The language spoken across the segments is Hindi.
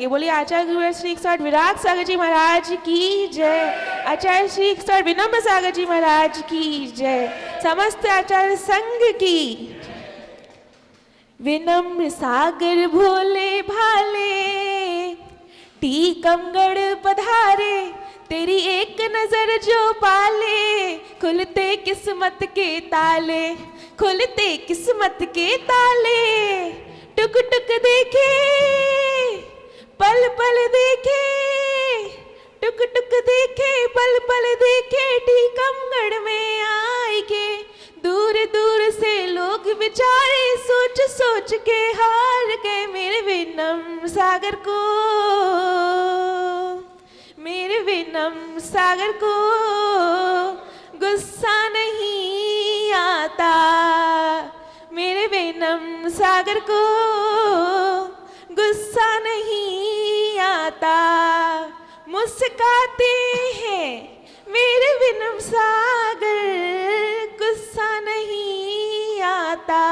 के। बोलिए आचार्य गुरुवर श्री सर विराट सागर जी महाराज की जय। आचार्य श्री सर विनम्र सागर जी महाराज की जय। समस्त आचार्य संघ की। विनम्र सागर भोले भाले टीकमगढ़ पधारे, तेरी एक नजर जो पाले, खुलते किस्मत के ताले, खुलते किस्मत के ताले। टुक टुक देखे पल पल देखे, टुक टुक देखे पल पल देखे, टीकमगढ़ में आए के दूर दूर से लोग बेचारे सोच सोच के हार गए। मेरे विनम्र सागर को, मेरे विनम्र सागर को गुस्सा नहीं आता, मेरे विनम्र सागर को गुस्सा नहीं आता। मुस्काते हैं मेरे विनम्र सागर, गुस्सा नहीं आता।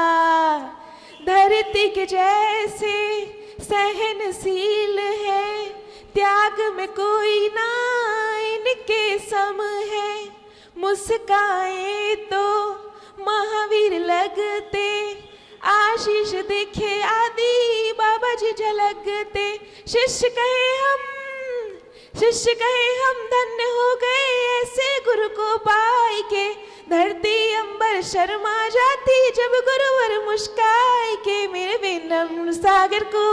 धरती के जैसे सहनशील है, त्याग में कोई ना इनके सम है। मुस्काए तो महावीर लगते, आशीष देखे आदि बाबा जी झलकते। शिष्य कहे हम धन्य हो गए ऐसे गुरु को पाई के। धरती अंबर शर्मा जाती जब गुरुवर मुस्काए के। मेरे विनम्र सागर को,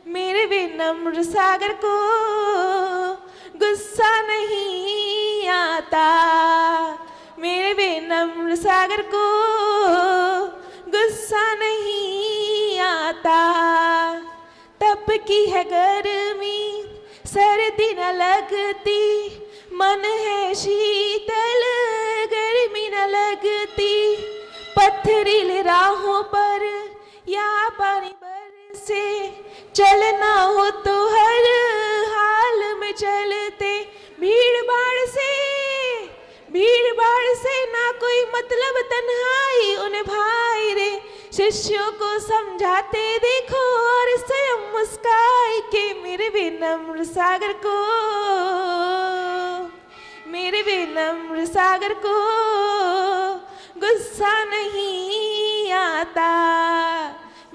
मेरे विनम्र सागर को गुस्सा नहीं आता, मेरे विनम्र सागर को गुस्सा नहीं आता। तप की है गर्मी सर्दी न लगती, मन है शीतल गर्मी न लगती। पथरीली राहों पर या पानी बरसे, चलना हो तो हर हाल में चलते। भीड़ भाड़ से ना कोई मतलब, तन्हाई उन्हें भाई रे। शिष्यों को समझाते देखो और स्वयं मुस्काए के। मेरे विनम्र सागर को, मेरे विनम्र सागर को गुस्सा नहीं आता,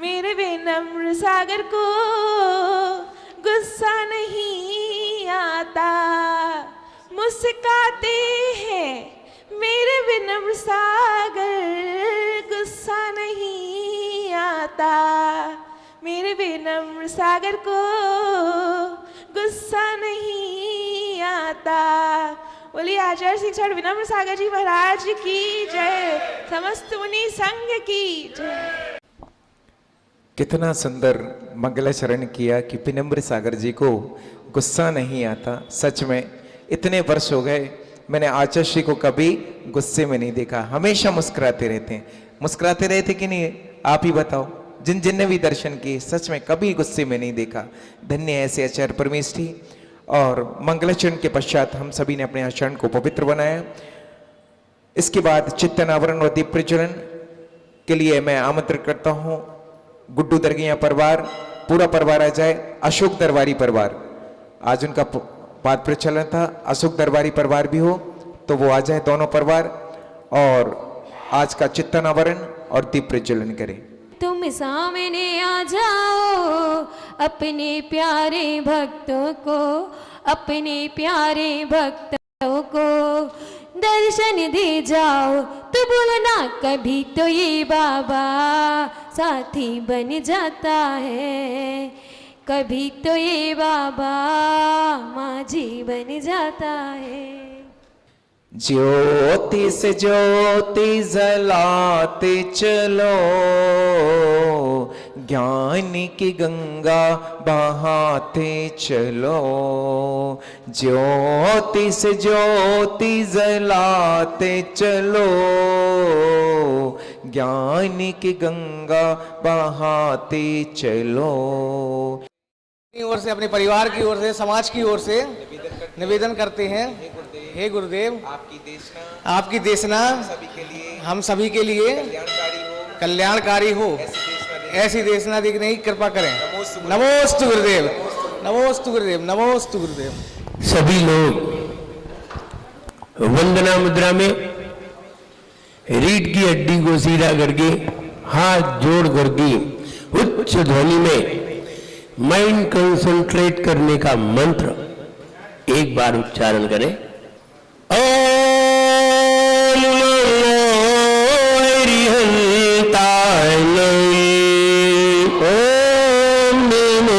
मेरे विनम्र सागर को गुस्सा नहीं आता। मुस्काते हैं मेरे विनम्र सागर, गुस्सा नहीं आता, मेरे विनम्र सागर को गुस्सा नहीं आता। बोलिए आचार्य शिक्षण विनम्र सागर जी महाराज की जय। समस्त मुनि संघ की जय। कितना सुंदर मंगलाचरण किया कि विनम्र सागर जी को गुस्सा नहीं आता। सच में इतने वर्ष हो गए, मैंने आचार्य श्री को कभी गुस्से में नहीं देखा, हमेशा मुस्कुराते रहते हैं। मुस्कुराते रहते कि नहीं, आप ही बताओ। जिन ने भी दर्शन किए सच में कभी गुस्से में नहीं देखा। धन्य ऐसे आचार्य परमेष्ठी। और मंगलाचरण के पश्चात हम सभी ने अपने आचरण को पवित्र बनाया। इसके बाद चित्तन आवरण और दीप प्रज्वलन के लिए मैं आमंत्रित करता हूं गुड्डू दरगिया परिवार, पूरा परिवार आ जाए। अशोक दरबारी परिवार, आज उनका पाद प्रचलन था, अशोक दरबारी परिवार भी हो तो वो आ जाए, दोनों परिवार। और आज का चित्तन आवरण और दीप प्रज्वलन करें। तुम सामने आ जाओ अपने प्यारे भक्तों को, अपने प्यारे भक्तों को दर्शन दे जाओ। तो बोलना कभी तो ये बाबा साथी बन जाता है, कभी तो ये बाबा माझी बन जाता है। ज्योति से ज्योति जलाते चलो, ज्ञान की गंगा बहाते चलो। ज्योति से ज्योति जलाते चलो, ज्ञान की गंगा बहाते चलो। अपनी ओर से, अपने परिवार की ओर से, समाज की ओर से निवेदन करते हैं, हे गुरुदेव आपकी देशना हम सभी के लिए कल्याणकारी हो, ऐसी देशना देखने की कृपा करें। नमोस्तु गुरुदेव, नमोस्तु गुरुदेव, नमोस्तु गुरुदेव। सभी लोग वंदना मुद्रा में रीढ़ की हड्डी को सीधा करके हाथ जोड़ करके उच्च ध्वनि में माइंड कंसंट्रेट करने का मंत्र एक बार उच्चारण करें। ओम नमो हरिहंताय नमः। ओम नमो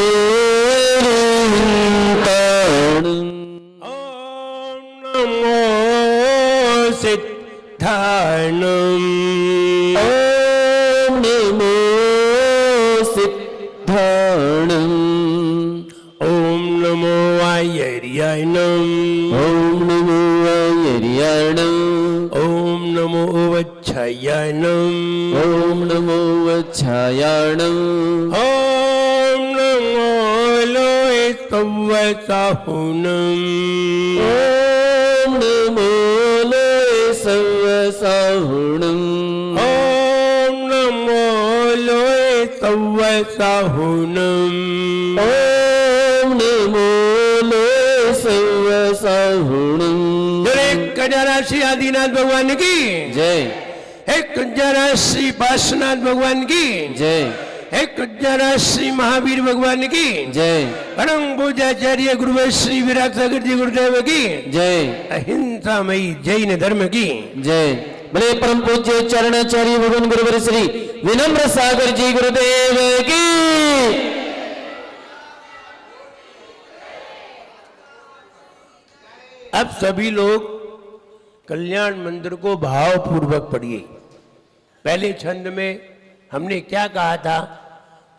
हरिहंताय नमः। ओम नमो सिद्धाय नमः। ओम नमो सिद्धाय नमः। ओम नमो आयर्याय नमः। ओम नमो आयर्याय नमः। ओम नमो वच्छायाय नमः। ओम नमो वच्छायाय नमः। ओम नमो लोहे सव्वसाहुनम। ओम नमो लोहे सव्वसाहुनम। ओम नमो लोहे सव्वसाहुनम। ओम नमो लोहे सव्वसाहुनम। एक कजराश्री आदिनाथ भगवान की जय। एक कजराश्री पार्श्वनाथ भगवान की जय। एक कजराश्री महावीर भगवान की जय। परम पूज्याचार्य गुरु श्री विराट सागर जी गुरुदेव की जय। अहिंसा मई जैन धर्म की जय। भले परम पूज्य चरणाचार्य भगवान गुरुवर श्री विनम्र सागर जी गुरुदेव की। अब सभी लोग कल्याण मंत्र को भावपूर्वक पढ़िए। पहले छंद में हमने क्या कहा था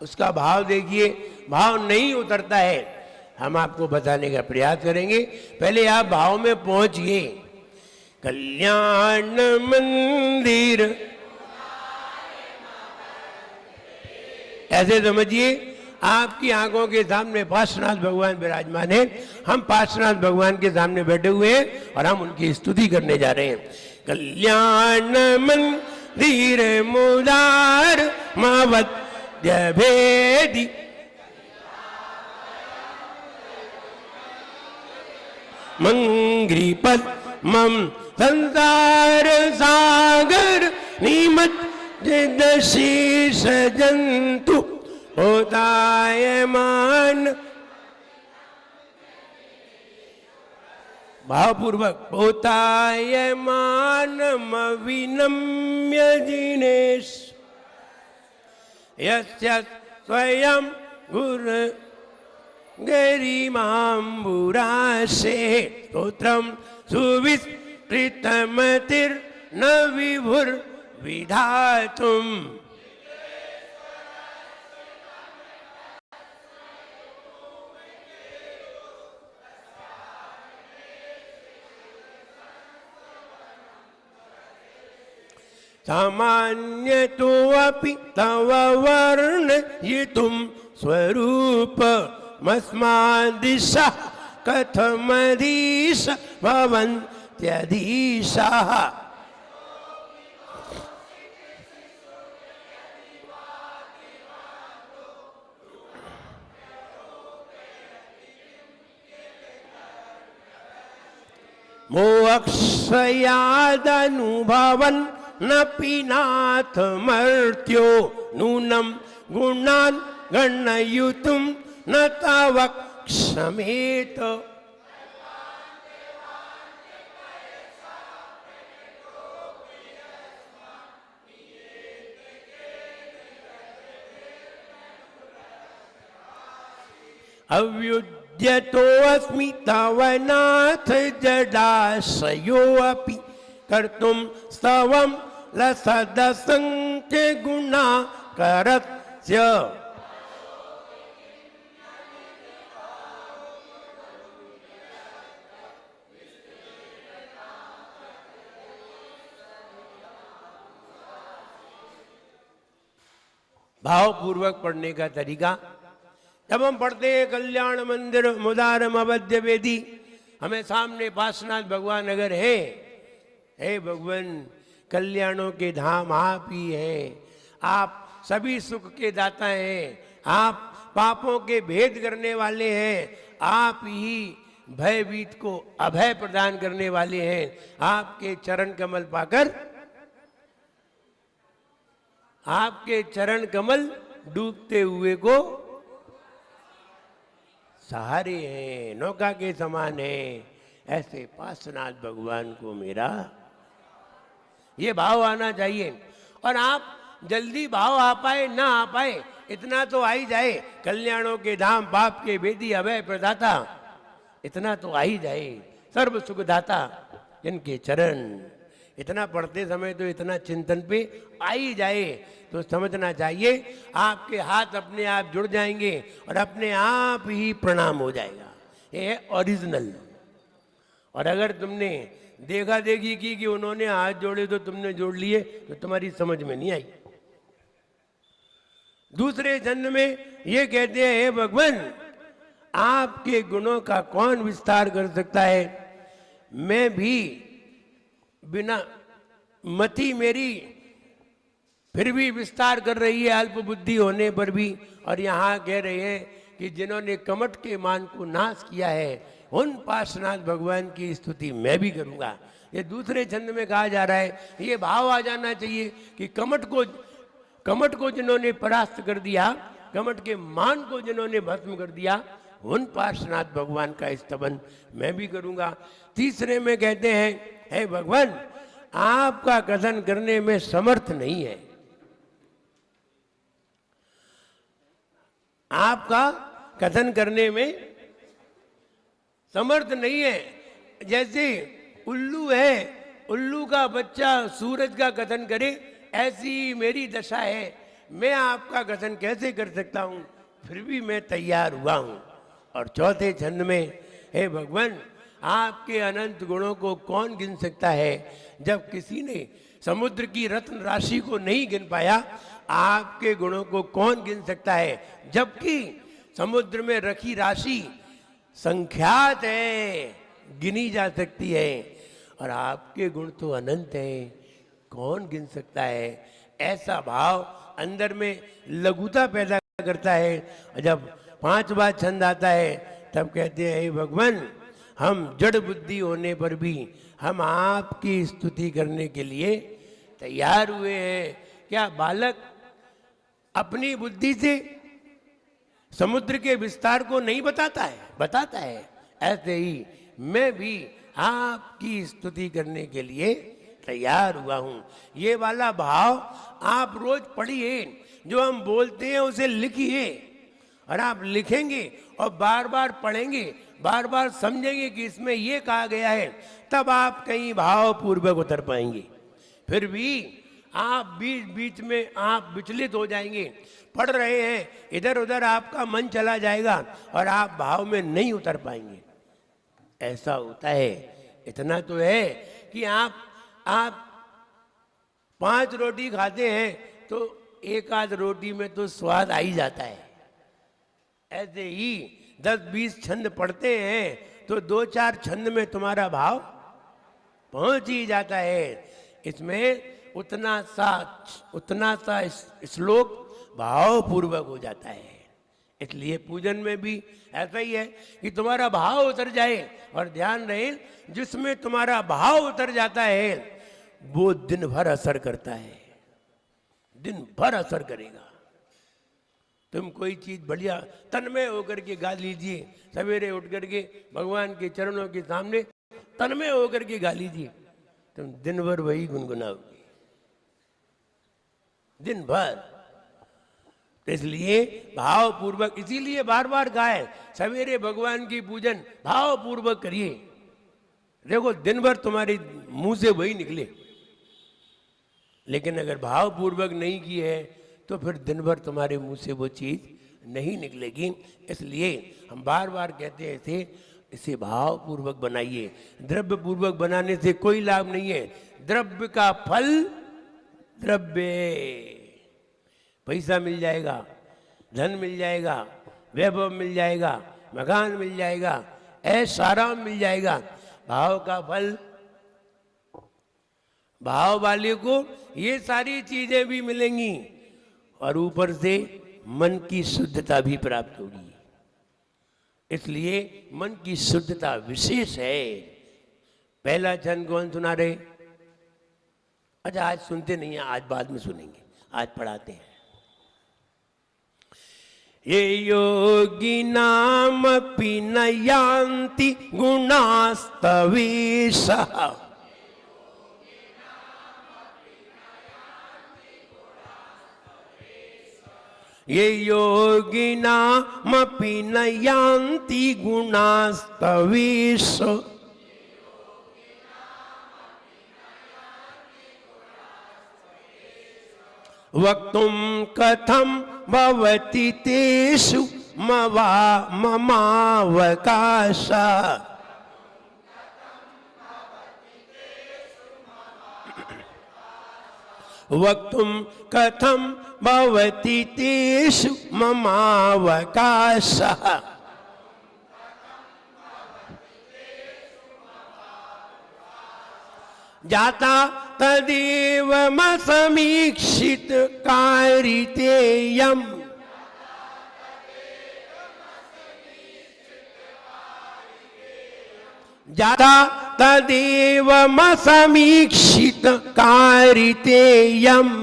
उसका भाव देखिए। भाव नहीं उतरता है, हम आपको बताने का प्रयास करेंगे। पहले आप भाव में पहुंचिए। कल्याण मंदिर ऐसे समझिए, आपकी आंखों के सामने पार्श्वनाथ भगवान विराजमान है। हम पार्श्वनाथ भगवान के सामने बैठे हुए हैं और हम उनकी स्तुति करने जा रहे हैं। कल्याण मंदिर मुदार मावद्य भेदी मंग्रीपद मम संसार सागर निमज्जित शीर्ष जंतु होतायमान। भावपूर्वक होतायमान विनम्य जिनेश यस्य स्वयं गुर गरिमाम्बुराशे स्तोत्रम सुविस्तृतमतिर्न विभुर्विधातुम्। सामान्यतो अपि तव वर्णयितुं स्वरूपमस्मादिशः कथमधीश भवन्त्यधीशाः। मोक्षयादनुभवन् नपि नाथ मर्त्यो नूनं गुणान् गणयितुं न तव क्षमेत। अव्युज्यतोऽस्मि तव नाथ जडाशयोऽपि कर्तुं स्तवं लसदसंख्य गुणाकरस्य। भावपूर्वक पढ़ने का तरीका, जब हम पढ़ते हैं कल्याण मंदिर मुदारम अवध्य वेदी, हमें सामने पार्श्वनाथ भगवान अगर है, हे भगवान कल्याणों के धाम आप ही हैं, आप सभी सुख के दाता हैं, आप पापों के भेद करने वाले हैं, आप ही भयभीत को अभय प्रदान करने वाले हैं। आपके चरण कमल पाकर, आपके चरण कमल डूबते हुए को सहारे हैं, नौका के समान है। ऐसे पार्श्वनाथ भगवान को मेरा ये भाव आना चाहिए। और आप जल्दी भाव आ पाए ना आ पाए, इतना तो आ ही जाए, कल्याणों के धाम पाप के भेदी अभय प्रदाता, इतना तो आ ही जाए, सर्व सुखदाता इनके चरण। इतना पढ़ते समय तो इतना चिंतन पे आ ही जाए तो समझना चाहिए आपके हाथ अपने आप जुड़ जाएंगे और अपने आप ही प्रणाम हो जाएगा। ये है ओरिजिनल। और अगर तुमने देखा देखी की कि उन्होंने हाथ जोड़े तो तुमने जोड़ लिए, तो तुम्हारी समझ में नहीं आई। दूसरे छंद में ये कहते हैं, हे भगवान, आपके गुणों का कौन विस्तार कर सकता है? मैं भी बिना मति मेरी फिर भी विस्तार कर रही है अल्प बुद्धि होने पर भी। और यहाँ कह रहे हैं कि जिन्होंने कमट के मान को नाश किया है, उन पार्श्वनाथ भगवान की स्तुति मैं भी करूँगा। ये दूसरे छंद में कहा जा रहा है। ये भाव आ जाना चाहिए कि कमट को जिन्होंने परास्त कर दिया, कमट के मान को जिन्होंने भस्म कर दिया, उन पार्श्वनाथ भगवान का स्तवन मैं भी करूँगा। तीसरे में कहते हैं, हे भगवान, आपका कथन करने में समर्थ नहीं है, आपका कथन करने में समर्थ नहीं है। जैसे उल्लू है, उल्लू का बच्चा सूरज का कथन करे, ऐसी मेरी दशा है। मैं आपका कथन कैसे कर सकता हूँ, फिर भी मैं तैयार हुआ हूँ। और चौथे छंद में, हे भगवान, आपके अनंत गुणों को कौन गिन सकता है? जब किसी ने समुद्र की रत्न राशि को नहीं गिन पाया, आपके गुणों को कौन गिन सकता है? जबकि समुद्र में रखी राशि संख्यात है, गिनी जा सकती है, और आपके गुण तो अनंत हैं, कौन गिन सकता है? ऐसा भाव अंदर में लघुता पैदा करता है। और जब 5वां छंद आता है तब कहते हैं, हे भगवान, हम जड़ बुद्धि होने पर भी हम आपकी स्तुति करने के लिए तैयार हुए हैं। क्या बालक अपनी बुद्धि से समुद्र के विस्तार को नहीं बताता है? बताता है। ऐसे ही मैं भी आपकी स्तुति करने के लिए तैयार हुआ हूँ। ये वाला भाव आप रोज पढ़िए, जो हम बोलते हैं उसे लिखिए, और आप लिखेंगे और बार बार पढ़ेंगे, बार बार समझेंगे कि इसमें ये कहा गया है, तब आप कहीं भाव पूर्वक उतर पाएंगे। फिर भी आप बीच बीच में आप विचलित हो जाएंगे, पढ़ रहे हैं, इधर उधर आपका मन चला जाएगा और आप भाव में नहीं उतर पाएंगे। ऐसा होता है। इतना तो है कि आप 5 रोटी खाते हैं तो एक आध रोटी में तो स्वाद आ ही जाता है। ऐसे ही 10-20 छंद पढ़ते हैं तो 2-4 छंद में तुम्हारा भाव पहुंच ही जाता है। इसमें उतना सा श्लोक भाव पूर्वक हो जाता है। इसलिए पूजन में भी ऐसा ही है कि तुम्हारा भाव उतर जाए, और ध्यान रहे, जिसमें तुम्हारा भाव उतर जाता है वो दिन भर असर करता है, दिन भर असर करेगा। तुम कोई चीज बढ़िया तन्मय होकर के गा लीजिए, सवेरे उठ करके भगवान के चरणों के सामने तन्मय होकर के गा लीजिए, तुम दिन भर वही गुनगुनाओगे, दिन भर। इसलिए भाव पूर्वक, इसीलिए बार बार गाए, सवेरे भगवान की पूजन भाव पूर्वक करिए। देखो दिन भर तुम्हारे मुंह से वही निकले, लेकिन अगर भाव पूर्वक नहीं किए है तो फिर दिन भर तुम्हारे मुंह से वो चीज नहीं निकलेगी। इसलिए हम बार बार कहते हैं इसे भाव पूर्वक बनाइए। द्रव्य पूर्वक बनाने से कोई लाभ नहीं है। द्रव्य का फल द्रव्य, पैसा मिल जाएगा, धन मिल जाएगा, वैभव मिल जाएगा, मकान मिल जाएगा, ऐशो आराम मिल जाएगा। भाव का फल, भाव वाले को ये सारी चीजें भी मिलेंगी और ऊपर से मन की शुद्धता भी प्राप्त होगी। इसलिए मन की शुद्धता विशेष है। पहला चरण कौन सुना रहे? अच्छा, आज सुनते नहीं है, आज बाद में सुनेंगे, आज पढ़ाते हैं। ये योगी नाम न यान्ति गुणास्तवेशः। ये योगी नाम न यान्ति गुणास्तवेशः। वक्तुं कथं भवति तेषु ममावकाशः। वक्तुं कथं भवति तेषु ममावकाशः। जाता तदेवमसमीक्षित कारितेयम्। जाता तदेवमसमीक्षित कारितेयम्।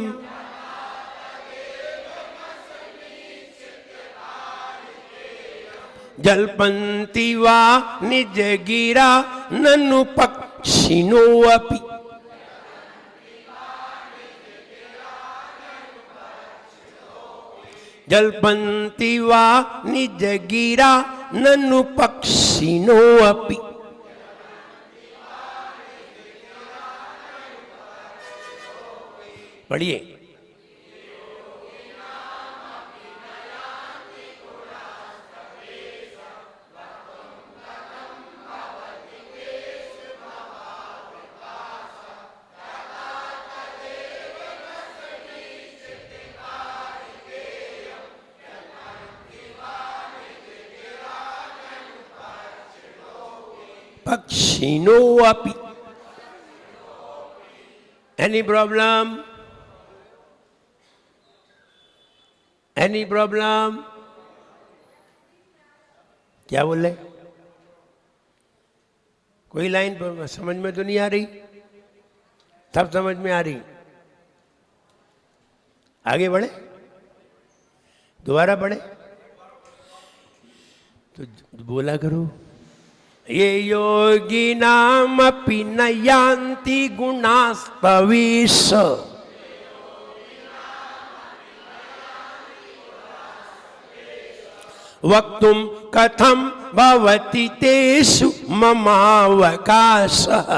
जल्पन्ति वा निजगिरा ननु पक्षिणो अपि। जल्पन्ति वा निजगिरा ननु पक्षिणो अपि। पढ़िए। पक्षिणो अपि। Any problem? Any problem? क्या बोल रहे? कोई लाइन समझ में तो नहीं आ रही? सब समझ में आ रही? आगे बढ़े, दोबारा बढ़े तो बोला करो। ये योगी नाम अपि न यान्ति गुणास्तवेशः। वक्तुं कथं भवति तेषु ममावकाशः।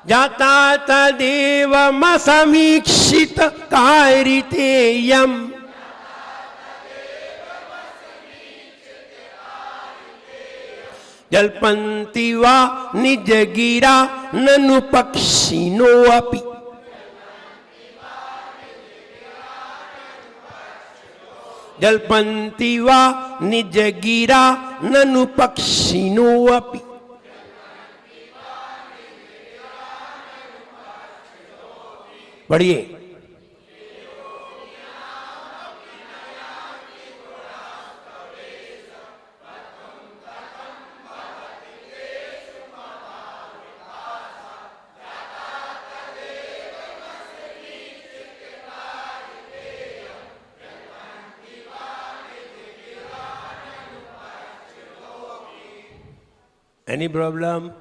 जाता तदेवमसमीक्षित कारितेयम्। जल्पन्ति वा निजगिरा ननु पक्षिणो अपि। जल्पन्ति वा निजगिरा ननु पक्षिणो अपि। पढ़िए। Any problem?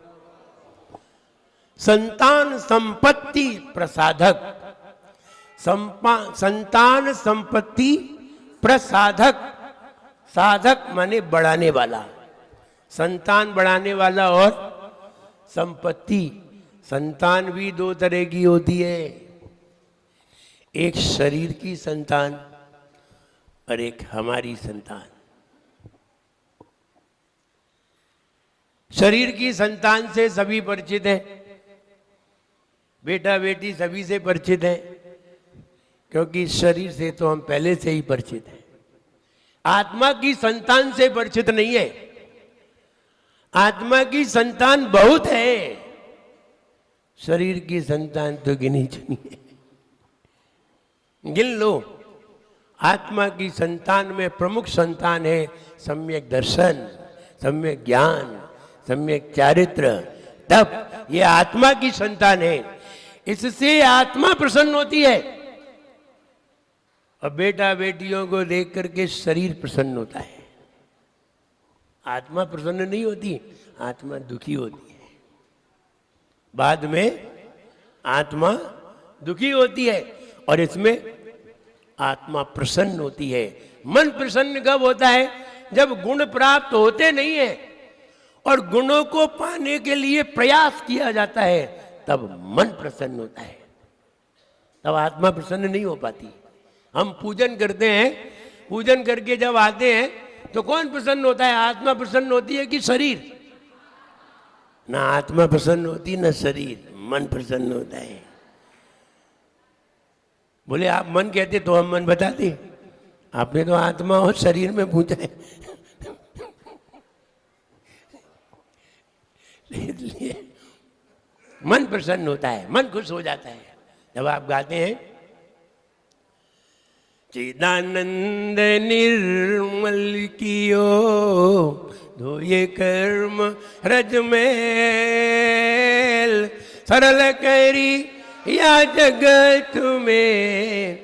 संतान संपत्ति प्रसाधक। संतान संपत्ति प्रसाधक। साधक माने बढ़ाने वाला। संतान बढ़ाने वाला और संपत्ति। संतान भी दो तरह की होती है, एक शरीर की संतान और एक हमारी संतान। शरीर की संतान से सभी परिचित हैं, बेटा बेटी सभी से परिचित हैं, क्योंकि शरीर से तो हम पहले से ही परिचित हैं। आत्मा की संतान से परिचित नहीं है। आत्मा की संतान बहुत है, शरीर की संतान तो गिनी चुनी है, गिन लो। आत्मा की संतान में प्रमुख संतान है सम्यक दर्शन, सम्यक ज्ञान, सम्यक चारित्र, तप। ये आत्मा की संतान है, इससे आत्मा प्रसन्न होती है। और बेटा बेटियों को देख करके शरीर प्रसन्न होता है, आत्मा प्रसन्न नहीं होती, आत्मा दुखी होती है। बाद में आत्मा दुखी होती है और इसमें आत्मा प्रसन्न होती है। मन प्रसन्न कब होता है? जब गुण प्राप्त होते नहीं है और गुणों को पाने के लिए प्रयास किया जाता है, तब मन प्रसन्न होता है, तब आत्मा प्रसन्न नहीं हो पाती। हम पूजन करते हैं, पूजन करके जब आते हैं तो कौन प्रसन्न होता है? आत्मा प्रसन्न होती है कि शरीर? ना आत्मा प्रसन्न होती ना शरीर, मन प्रसन्न होता है। बोले आप मन कहते तो हम मन बताते, आपने तो आत्मा और शरीर में पूछा है। इसलिए मन प्रसन्न होता है, मन खुश हो जाता है जब आप गाते हैं चिदानंद निर्मल कियो धोये कर्म रज मेल, सरल करी या जगत में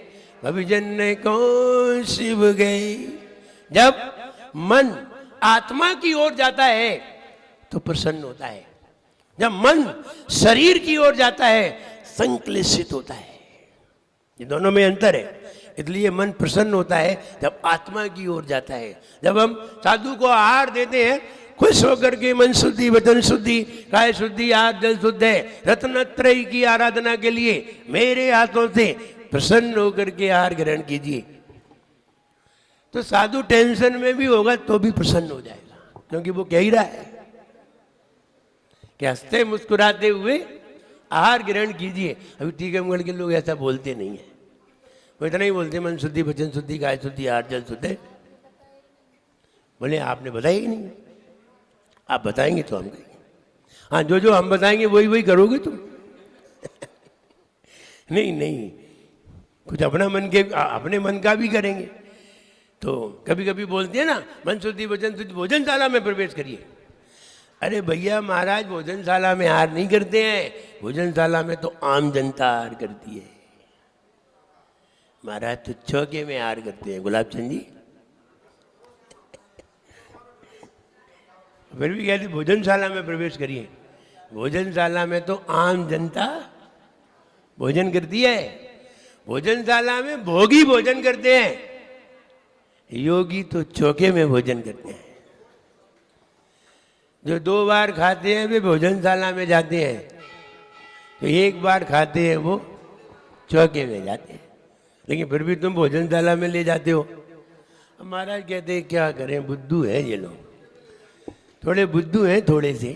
कभी जन कौन शिव गए। जब मन आत्मा की ओर जाता है तो प्रसन्न होता है, जब मन शरीर की ओर जाता है संक्लेशित होता है। ये दोनों में अंतर है। इसलिए मन प्रसन्न होता है जब आत्मा की ओर जाता है। जब हम साधु को आहार देते हैं, खुश होकर के मन शुद्धि, वचन शुद्धि, काय शुद्धि, आहार जल शुद्ध है, रत्नत्रयी की आराधना के लिए मेरे हाथों से प्रसन्न होकर के आहार ग्रहण कीजिए। तो साधु टेंशन में भी होगा तो भी प्रसन्न हो जाएगा, क्योंकि वो कह ही रहा है कि हंसते मुस्कुराते हुए आहार ग्रहण कीजिए। अभी टीकमगढ़ के लोग ऐसा बोलते नहीं है, वो इतना ही बोलते मन शुद्धि, वचन शुद्धि, काय शुद्धि, आहार जल शुद्ध है। बोले आपने बताया ही नहीं, आप बताएंगे तो हम कहेंगे। हाँ, जो जो हम बताएंगे वही वही करोगे तुम। नहीं नहीं, कुछ अपना मन के, अपने मन का भी करेंगे। तो कभी कभी बोलते हैं ना मन शुद्धि, वचन शुद्धि, भोजनशाला में प्रवेश करिए। अरे भैया महाराज, भोजनशाला में आहार नहीं करते हैं, भोजनशाला में तो आम जनता आहार करती है। महाराज तो चौके में आहार करते हैं, गुलाब चंद जी। फिर भी कहते भोजनशाला में प्रवेश करिए। भोजनशाला में तो आम जनता भोजन करती है, भोजनशाला में भोगी भोजन करते हैं, योगी तो चौके में भोजन करते हैं। जो 2 बार खाते हैं वे भोजनशाला में जाते हैं, तो 1 बार खाते हैं वो चौके में जाते हैं। लेकिन फिर भी तुम भोजनशाला में ले जाते हो। महाराज कहते हैं क्या करें, बुद्धू है ये लोग, थोड़े बुद्धू हैं थोड़े से,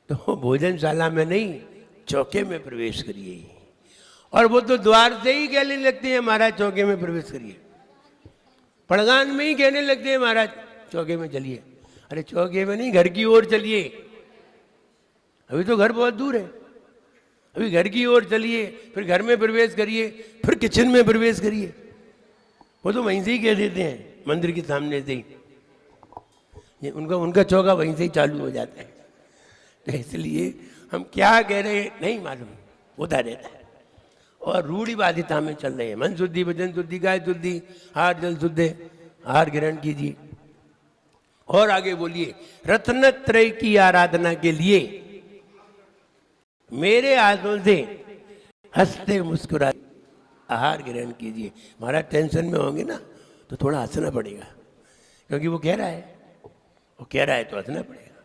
तो भोजनशाला में नहीं चौके में प्रवेश करिए। और वो तो द्वार से ही कहने लगते हैं महाराज चौके में प्रवेश करिए, पड़गान में ही कहने लगते हैं महाराज चौके में चलिए। अरे चौके में नहीं, घर की ओर चलिए, अभी तो घर बहुत दूर है, अभी घर की ओर चलिए, फिर घर में प्रवेश करिए, फिर किचन में प्रवेश करिए। वो तो वहीं से ही कह देते हैं, मंदिर के सामने से ही, उनका चौका वहीं से ही चालू हो जाता है। तो इसलिए हम क्या कह रहे हैं नहीं मालूम, होता रहता है। और रूढ़िवादिता में चल रहे हैं। मन शुद्धि, वचन शुद्धि, काय शुद्धि, आहार जल शुद्ध है, आहार ग्रहण कीजिए। और आगे बोलिए, रत्नत्रय की आराधना के लिए मेरे हाथों से हंसते मुस्कुराते आहार ग्रहण कीजिए। महाराज टेंशन में होंगे ना तो थोड़ा हंसना पड़ेगा, क्योंकि वो कह रहा है, वो कह रहा है तो हंसना पड़ेगा।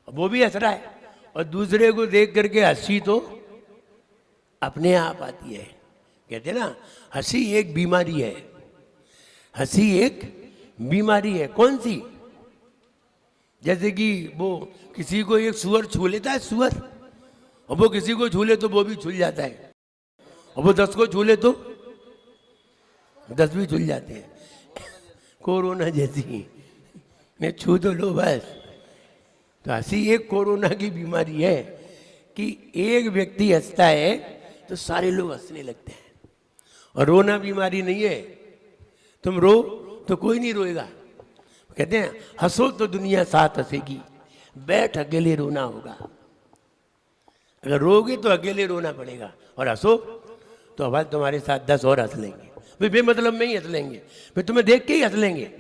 और वो भी हंस रहा है, और दूसरे को देख करके हंसी तो अपने आप आती है। कहते हैं ना, हंसी एक बीमारी है, हंसी एक बीमारी है। कौन सी? जैसे कि वो किसी को एक सुअर छू लेता है, सुअर, और वो किसी को छू ले तो वो भी छूल जाता है, और वो 10 को छू ले तो 10 भी छूल जाते हैं। कोरोना जैसी ने छू तो लो बस। तो हंसी एक कोरोना की बीमारी है कि एक व्यक्ति हंसता है तो सारे लोग हंसने लगते हैं। और रोना बीमारी नहीं है, तुम रो तो कोई नहीं रोएगा। कहते हैं हंसो तो दुनिया साथ हंसेगी, बैठ अकेले रोना होगा। अगर रोगे तो अकेले रोना पड़ेगा, और हंसो तो अब तुम्हारे साथ 10 और हंस लेंगे, फिर बेमतलब में ही हंस लेंगे, फिर तुम्हें देख के ही हंस लेंगे।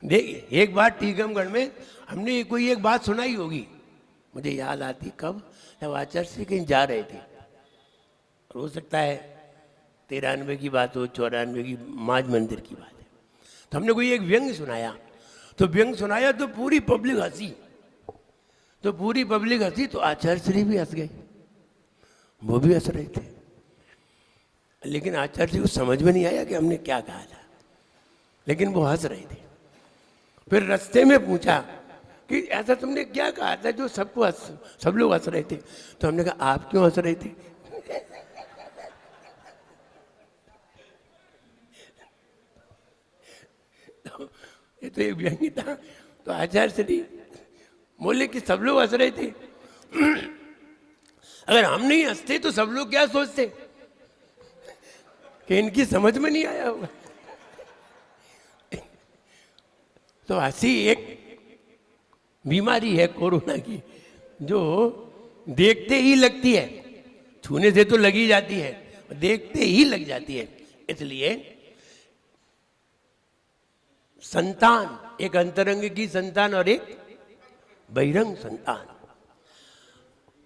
देख, एक बार टीकमगढ़ में हमने कोई एक बात सुनाई होगी, मुझे याद आती कब, जब आचार्य से कहीं जा रहे थे। हो सकता है 93 की बात हो, 94 की, माज मंदिर की बात है। तो हमने कोई एक व्यंग सुनाया, तो व्यंग सुनाया तो पूरी पब्लिक हंसी, तो पूरी पब्लिक हंसी, तो आचार्य श्री भी हंस गए, वो भी हंस रहे थे। लेकिन आचार्य जी को समझ में नहीं आया कि हमने क्या कहा था, लेकिन वो हंस रहे थे। फिर रास्ते में पूछा कि ऐसा तुमने क्या कहा था जो सब लोग हंस रहे थे। तो हमने कहा आप क्यों हंस रहे थे? तो ये तो एक व्यंग्य था। तो आचार्य श्री बोले कि सब लोग हंस रहे थे, अगर हम नहीं हंसते तो सब लोग क्या सोचते कि इनकी समझ में नहीं आया होगा। तो हंसी एक बीमारी है कोरोना की, जो देखते ही लगती है, छूने से तो लगी जाती है, देखते ही लग जाती है। इसलिए संतान, एक अंतरंग की संतान और एक बहिरंग संतान।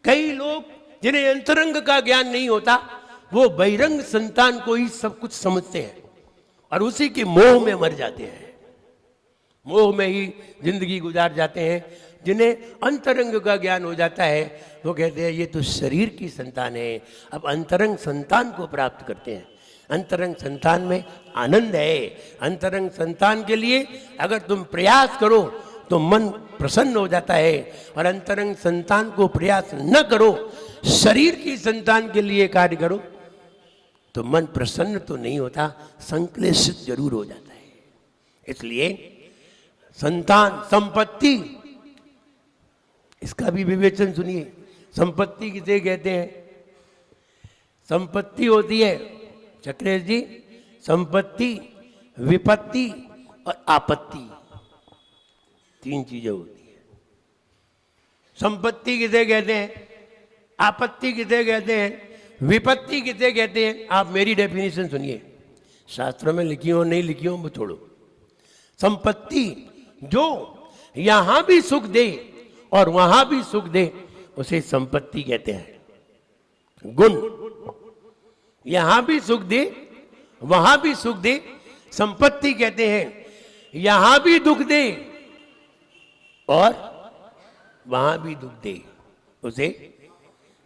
कई लोग जिन्हें अंतरंग का ज्ञान नहीं होता, वो बहिरंग संतान को ही सब कुछ समझते हैं और उसी के मोह में मर जाते हैं, मोह में ही जिंदगी गुजार जाते हैं। जिन्हें अंतरंग का ज्ञान हो जाता है वो कहते हैं ये तो शरीर की संतान है, अब अंतरंग संतान को प्राप्त करते हैं। अंतरंग संतान में आनंद है। अंतरंग संतान के लिए अगर तुम प्रयास करो तो मन प्रसन्न हो जाता है, और अंतरंग संतान को प्रयास न करो, शरीर की संतान के लिए कार्य करो तो मन प्रसन्न तो नहीं होता, संक्लेशित जरूर हो जाता है। इसलिए संतान, संपत्ति, इसका भी विवेचन सुनिए। संपत्ति किसे कहते हैं? संपत्ति होती है चक्रेश जी, संपत्ति, विपत्ति और आपत्ति, 3 चीजें होती है। संपत्ति किसे कहते हैं? आपत्ति किसे कहते हैं? विपत्ति किसे कहते हैं? आप मेरी डेफिनेशन सुनिए, शास्त्रों में लिखी हो नहीं लिखी हो वो छोड़ो। संपत्ति जो यहां भी सुख दे और वहां भी सुख दे, उसे संपत्ति कहते हैं। गुण, यहां भी सुख दे वहां भी सुख दे, संपत्ति कहते हैं। यहां भी दुख दे और वहां भी दुख दे, उसे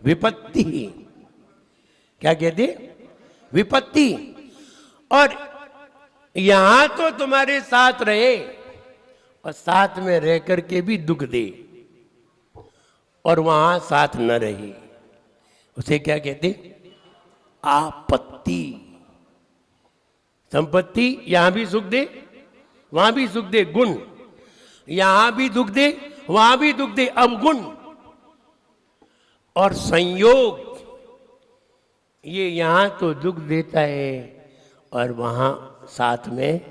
विपत्ति क्या कहते? विपत्ति। और यहां तो तुम्हारे साथ रहे और साथ में रह करके भी दुख दे, और वहां साथ न रहे, उसे क्या कहते? आपत्ति। संपत्ति यहां भी सुख दे वहां भी सुख दे, गुण, यहां भी दुख दे वहां भी दुख दे, अवगुण। और संयोग, ये यहां तो दुख देता है और वहां साथ में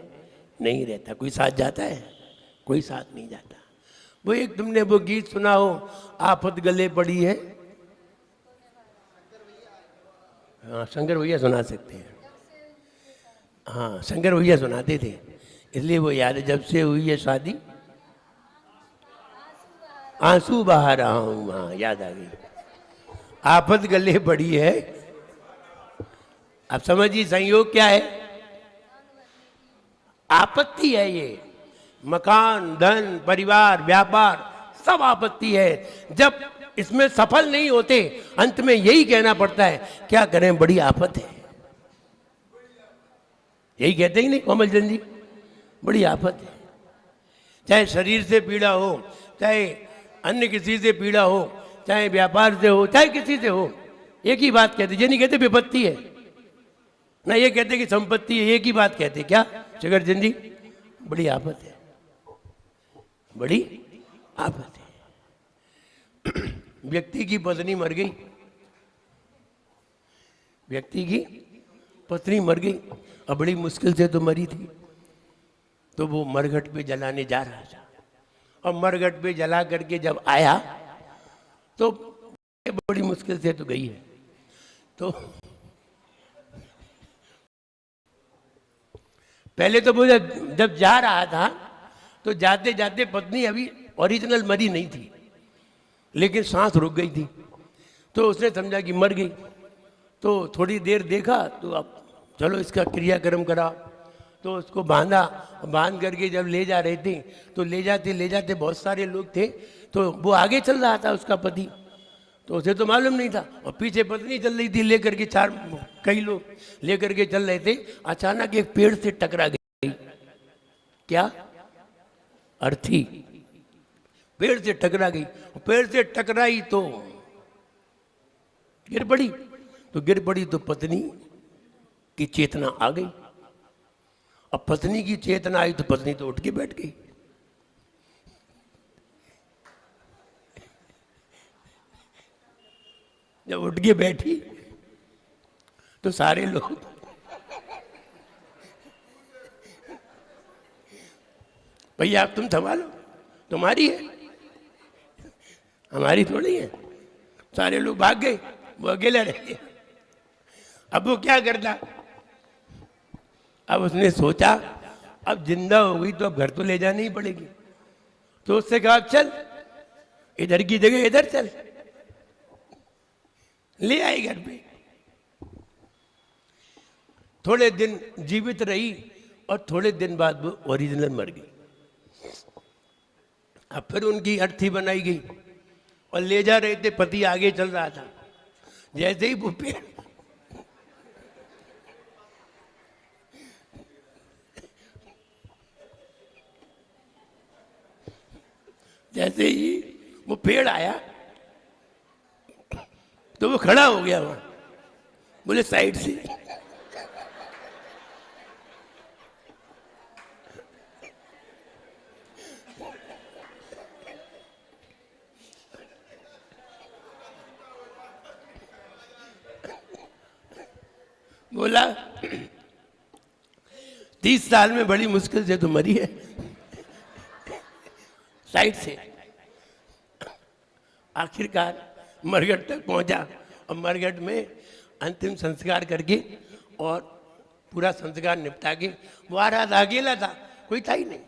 नहीं रहता। कोई साथ जाता है? कोई साथ नहीं जाता। वो एक तुमने वो गीत सुना हो, आफत गले पड़ी है, हाँ शंकर भैया सुना सकते हैं, हाँ शंकर भैया सुनाते थे, इसलिए वो याद है। जब से हुई है शादी आंसू बहा रहा हूं, हाँ याद आ गई। आफत गले पड़ी है, अब समझिए संयोग क्या है? आपत्ति है ये। मकान, धन, परिवार, व्यापार सब आपत्ति है। जब इसमें सफल नहीं होते, अंत में यही कहना पड़ता है क्या करें, बड़ी आफत है। यही कहते ही नहीं कोमल चंद जी, बड़ी आफत है। चाहे शरीर से पीड़ा हो, चाहे अन्य किसी से पीड़ा हो, चाहे व्यापार से हो, चाहे किसी से हो, एक ही बात कहते। ये नहीं कहते विपत्ति है, ना ये कहते कि संपत्ति है, एक ही बात कहते। क्या शेखर चंद जी? बड़ी आफत है, बड़ी आफत है। व्यक्ति की पत्नी मर गई, व्यक्ति की पत्नी मर गई, अब बड़ी मुश्किल से तो मरी थी, तो वो मरघट पे जलाने जा रहा था, और मरघट पे जला करके जब आया तो बड़ी मुश्किल से तो गई है, तो पहले तो वो जब जा रहा था तो जाते जाते पत्नी अभी ओरिजिनल मरी नहीं थी, लेकिन सांस रुक गई थी, तो उसने समझा कि मर गई, तो थोड़ी देर देखा तो अब चलो इसका क्रियाक्रम करा, तो उसको बांध करके जब ले जा रहे थे तो ले जाते बहुत सारे लोग थे, तो वो आगे चल रहा था उसका पति, तो उसे तो मालूम नहीं था, और पीछे पत्नी चल रही थी लेकर के, कई लोग लेकर के चल रहे थे। अचानक एक पेड़ से टकरा गई, क्या? अर्थी पेड़ से टकरा गई, पेड़ से टकराई तो गिर पड़ी तो पत्नी की चेतना आ गई। अब पत्नी की चेतना आई तो पत्नी तो उठ के बैठ गई। जब उठ के बैठी तो सारे लोग भैया आप तुम संभालो, तुम्हारी है, हमारी थोड़ी है। सारे लोग भाग गए, वो अकेला रह गया। अब वो क्या करता? अब उसने सोचा अब जिंदा हो गई तो अब घर तो ले जानी ही पड़ेगी, तो उससे कहा चल इधर की जगह इधर चल, ले आई घर पे। थोड़े दिन जीवित रही और थोड़े दिन बाद वो ओरिजिनल मर गई। अब फिर उनकी अर्थी बनाई गई और ले जा रहे थे, पति आगे चल रहा था, जैसे ही वो पेड़ जैसे ही वो पेड़ आया तो वो खड़ा हो गया वहां, बोले साइड से। बोला 30 साल में बड़ी मुश्किल से तो मरी है, साइड से। आखिरकार मरघट तक पहुंचा और मरघट में अंतिम संस्कार करके और पूरा संस्कार निपटा के वो आ रहा था, अकेला था, कोई था ही नहीं,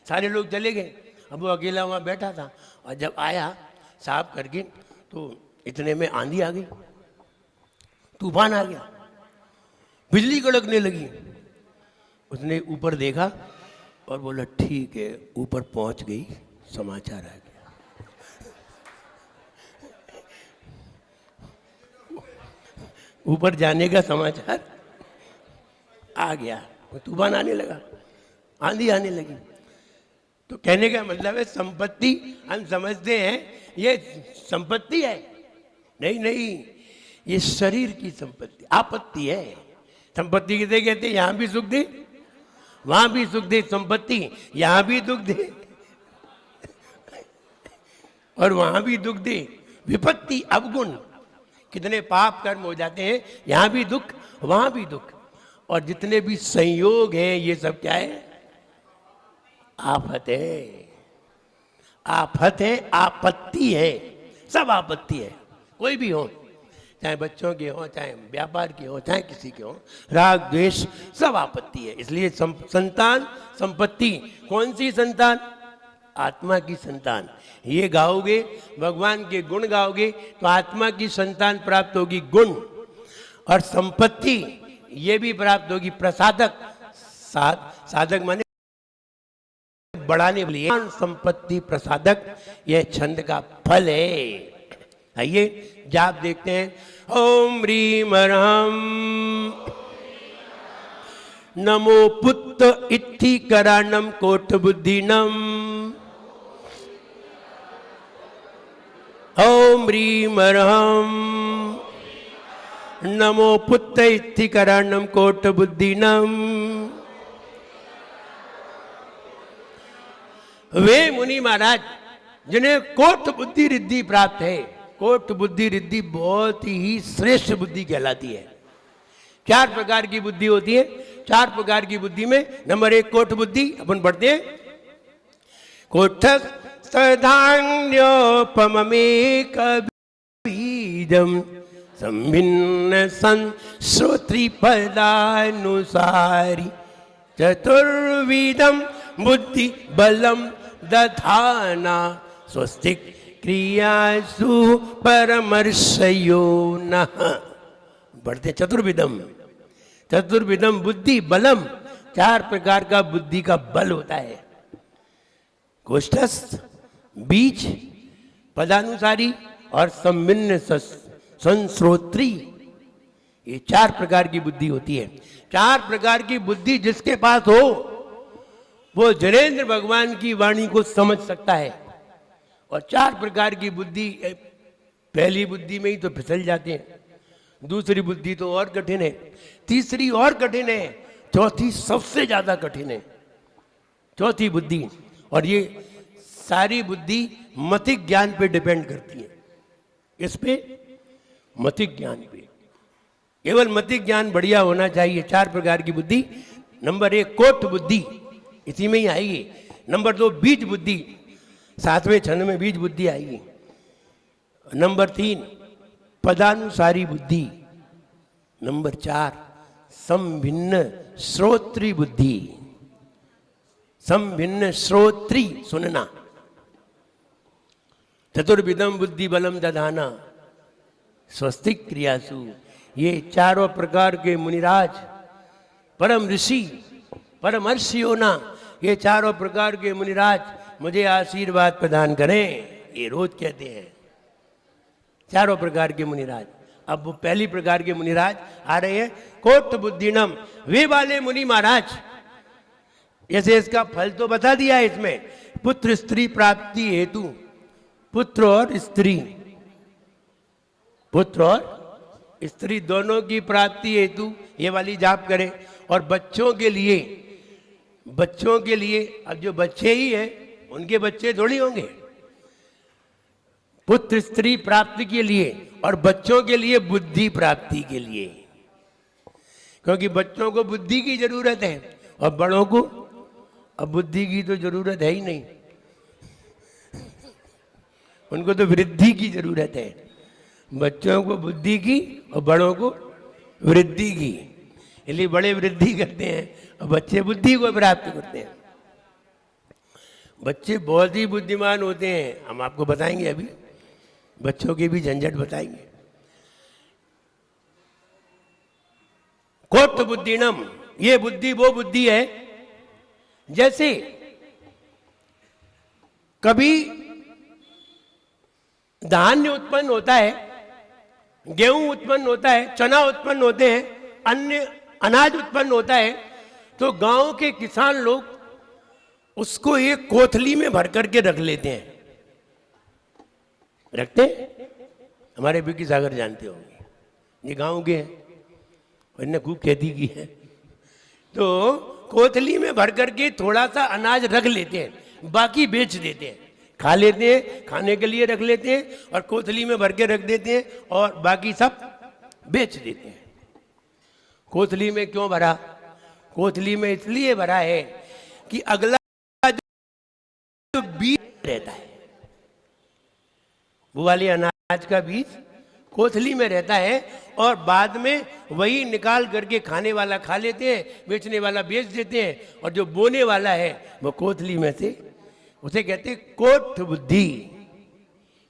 सारे लोग चले गए। अब वो अकेला वहाँ बैठा था और जब आया साफ करके तो इतने में आंधी आ गई, तूफान आ गया, बिजली कड़कने लगी। उसने ऊपर देखा और बोला ठीक है, ऊपर पहुंच गई, समाचार आ गया। ऊपर जाने का समाचार आ गया, तूफान आने लगा, आंधी आने लगी। तो कहने का मतलब है संपत्ति हम समझते हैं ये संपत्ति है, नहीं नहीं, ये शरीर की संपत्ति आपत्ति है। संपत्ति किसे कहते हैं? यहां भी सुख दे वहां भी सुख दे, संपत्ति यहां भी दुख दे और वहां भी दुख दे। विपत्ति अवगुण, कितने पाप कर्म हो जाते हैं, यहां भी दुख वहां भी दुख। और जितने भी संयोग हैं ये सब क्या है? आफत है, आफत है, आपत्ति है, सब आपत्ति है। कोई भी हो, चाहे बच्चों के हो, चाहे व्यापार के हो, चाहे किसी के हो, राग द्वेष सब आपत्ति है। इसलिए संतान संपत्ति, कौन सी संतान? आत्मा की संतान। ये गाओगे, भगवान के गुण गाओगे तो आत्मा की संतान प्राप्त होगी, गुण। और संपत्ति ये भी प्राप्त होगी, प्रसादक। साधक माने बढ़ाने वाली संपत्ति, प्रसादक, यह छंद का फल है। आइए जाप देखते हैं। ओम ह्रीम ह्राम नमो पुत्र इत्थि कराणम कोट बुद्धिनम। ओम ह्रीम ह्राम नमो पुत्र इत्थि कराणम कोट बुद्धिनम। वे मुनि महाराज जिन्हें कोट बुद्धि रिद्धि प्राप्त है, कोट बुद्धि रिद्धि बहुत ही श्रेष्ठ बुद्धि कहलाती है। 4 प्रकार की बुद्धि होती है। 4 प्रकार की बुद्धि में नंबर 1 कोट बुद्धि, अपन पढ़ते हैं कोठस्थधान्योपमेक बीजम संभिन्न संश्रोत्रिपदानुसारी चतुर्विधम बुद्धि बलम दधाना स्वस्तिक क्रियासु परमर्शयो नः। बढ़ते चतुर्विधम, चतुर्विधम बुद्धि बलम, 4 प्रकार का बुद्धि का बल होता है। कोष्ठस्थ, बीज, पदानुसारी और संभिन्न संश्रोत्री, ये 4 प्रकार की बुद्धि होती है। 4 प्रकार की बुद्धि जिसके पास हो वो जनेन्द्र भगवान की वाणी को समझ सकता है। और 4 प्रकार की बुद्धि, पहली बुद्धि में ही तो फिसल जाते हैं, दूसरी बुद्धि तो और कठिन है, तीसरी और कठिन है, चौथी सबसे ज्यादा कठिन है, चौथी बुद्धि। और ये सारी बुद्धि मतिक ज्ञान पे डिपेंड करती है। इस पे मतिक ज्ञान पे, केवल मतिक ज्ञान बढ़िया होना चाहिए। 4 प्रकार की बुद्धि। नंबर 1 कोट बुद्धि, इसी में ही आएगी। नंबर 2 बीज बुद्धि, 7वें छंद में बीज बुद्धि आएगी। नंबर 3 पदानुसारी बुद्धि। नंबर 4 संभिन्न श्रोत्री बुद्धि, संभिन्न श्रोत्री सुनना। चतुर्विधम बुद्धि बलम दधाना स्वस्तिक क्रियासु, ये 4 प्रकार के मुनिराज, परम ऋषि, परमर्षियों ना, ये 4 प्रकार के मुनिराज मुझे आशीर्वाद प्रदान करें, ये रोज कहते हैं 4 प्रकार के मुनिराज। अब वो पहली प्रकार के मुनिराज आ रहे हैं, कोट बुद्धिनम, वे वाले मुनि महाराज। जैसे इसका फल तो बता दिया है इसमें, पुत्र स्त्री प्राप्ति हेतु, पुत्र और स्त्री, पुत्र और स्त्री दोनों की प्राप्ति हेतु ये वाली जाप करें। और बच्चों के लिए, बच्चों के लिए, अब जो बच्चे ही हैं उनके बच्चे थोड़ी होंगे, पुत्र स्त्री प्राप्ति के लिए और बच्चों के लिए बुद्धि प्राप्ति के लिए, क्योंकि बच्चों को बुद्धि की जरूरत है और बड़ों को अब बुद्धि की तो जरूरत है ही नहीं, उनको तो वृद्धि की जरूरत है। बच्चों को बुद्धि की और बड़ों को वृद्धि की, इसलिए बड़े वृद्धि करते हैं और बच्चे बुद्धि को प्राप्त करते हैं। बच्चे बहुत ही बुद्धिमान होते हैं, हम आपको बताएंगे, अभी बच्चों के भी झंझट बताएंगे। कोट बुद्धिनम, ये बुद्धि वो बुद्धि है जैसे कभी धान्य उत्पन्न होता है, गेहूं उत्पन्न होता है, चना उत्पन्न होते हैं, अन्य अनाज उत्पन्न होता है, तो गांव के किसान लोग उसको एक कोथली में भर करके रख लेते हैं। रखते हैं, हमारे विकी सागर जानते होंगे, ये गांव के हैं और इन्हें खूब खेती की है। तो कोथली में भर करके थोड़ा सा अनाज रख लेते हैं, बाकी बेच देते हैं, खा लेते हैं, खाने के लिए रख लेते हैं और कोथली में भर के रख देते हैं और बाकी सब बेच देते हैं। कोथली में क्यों भरा? कोथली में इसलिए भरा है कि अगला जो बीज रहता है, वो वाले अनाज का बीज कोथली में रहता है और बाद में वही निकाल करके खाने वाला खा लेते हैं, बेचने वाला बेच देते हैं, और जो बोने वाला है वो कोथली में से, उसे कहते हैं कोठ बुद्धि।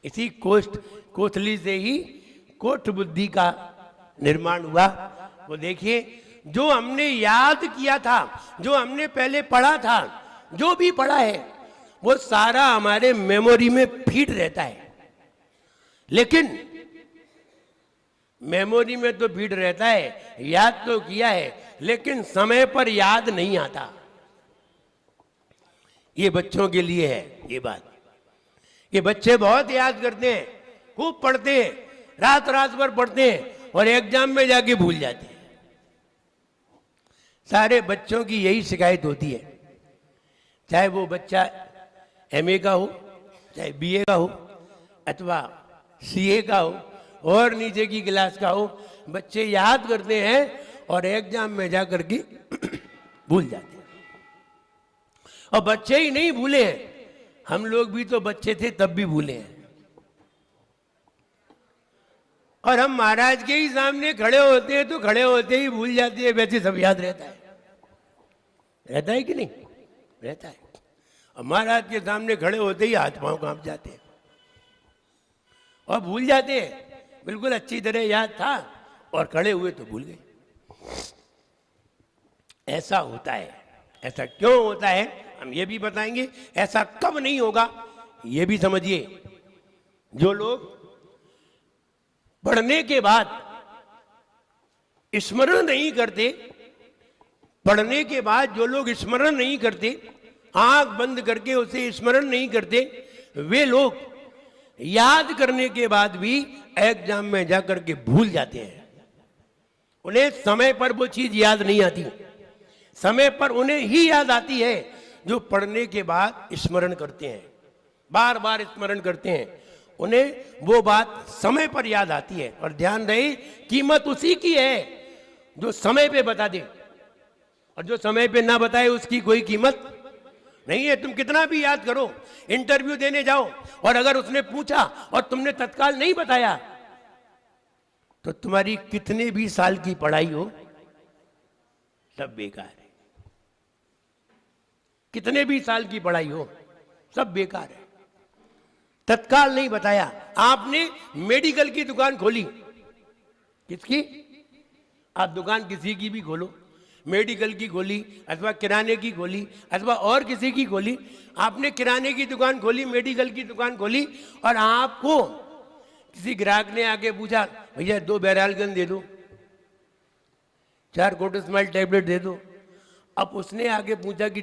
इसी कोथली से ही कोठ बुद्धि का निर्माण हुआ। वो देखिए, जो हमने याद किया था, जो हमने पहले पढ़ा था, जो भी पढ़ा है वो सारा हमारे मेमोरी में फीड रहता है। लेकिन मेमोरी में तो फीड रहता है, याद तो किया है, लेकिन समय पर याद नहीं आता। ये बच्चों के लिए है ये बात। ये बच्चे बहुत याद करते हैं, खूब पढ़ते हैं, रात रात भर पढ़ते हैं और एग्जाम में जाके भूल जाते हैं। सारे बच्चों की यही शिकायत होती है, चाहे वो बच्चा एमए का हो, चाहे बीए का हो, अथवा सीए का हो और नीचे की क्लास का हो, बच्चे याद करते हैं और एग्जाम में जा करके भूल जाते हैं। और बच्चे ही नहीं भूले हैं, हम लोग भी तो बच्चे थे तब भी भूले हैं। और हम महाराज के ही सामने खड़े होते हैं तो खड़े होते ही भूल जाते हैं, वैसे सब याद रहता है। रहता है कि नहीं? रहता है। और महाराज के सामने खड़े होते ही हाथ पांव कांप जाते हैं और भूल जाते हैं। बिल्कुल अच्छी तरह याद था और खड़े हुए तो भूल गए। ऐसा होता है। ऐसा क्यों होता है हम ये भी बताएंगे। ऐसा कब नहीं होगा ये भी समझिए। जो लोग पढ़ने के बाद स्मरण नहीं करते, पढ़ने के बाद जो लोग स्मरण नहीं करते, आंख बंद करके उसे स्मरण नहीं करते, वे लोग याद करने के बाद भी एग्जाम में जाकर के भूल जाते हैं। उन्हें समय पर वो चीज याद नहीं आती। समय पर उन्हें ही याद आती है जो पढ़ने के बाद स्मरण करते हैं, बार बार स्मरण करते हैं, उन्हें वो बात समय पर याद आती है। और ध्यान रहे, कीमत उसी की है जो समय पे बता दे, और जो समय पे ना बताए उसकी कोई कीमत नहीं है। तुम कितना भी याद करो, इंटरव्यू देने जाओ और अगर उसने पूछा और तुमने तत्काल नहीं बताया तो तुम्हारी कितने भी साल की पढ़ाई हो सब बेकार है। कितने भी साल की पढ़ाई हो सब बेकार है। तत्काल नहीं बताया। आपने मेडिकल की दुकान खोली, किसकी? आप दुकान किसी की भी खोलो, मेडिकल की खोली अथवा किराने की खोली अथवा और किसी की खोली। आपने किराने की दुकान खोली, मेडिकल की दुकान खोली और आपको किसी ग्राहक ने आके पूछा, भैया 2 बैरालगन दे दो, 4 कोटस्माइल टैबलेट दे दो। अब उसने आगे पूछा कि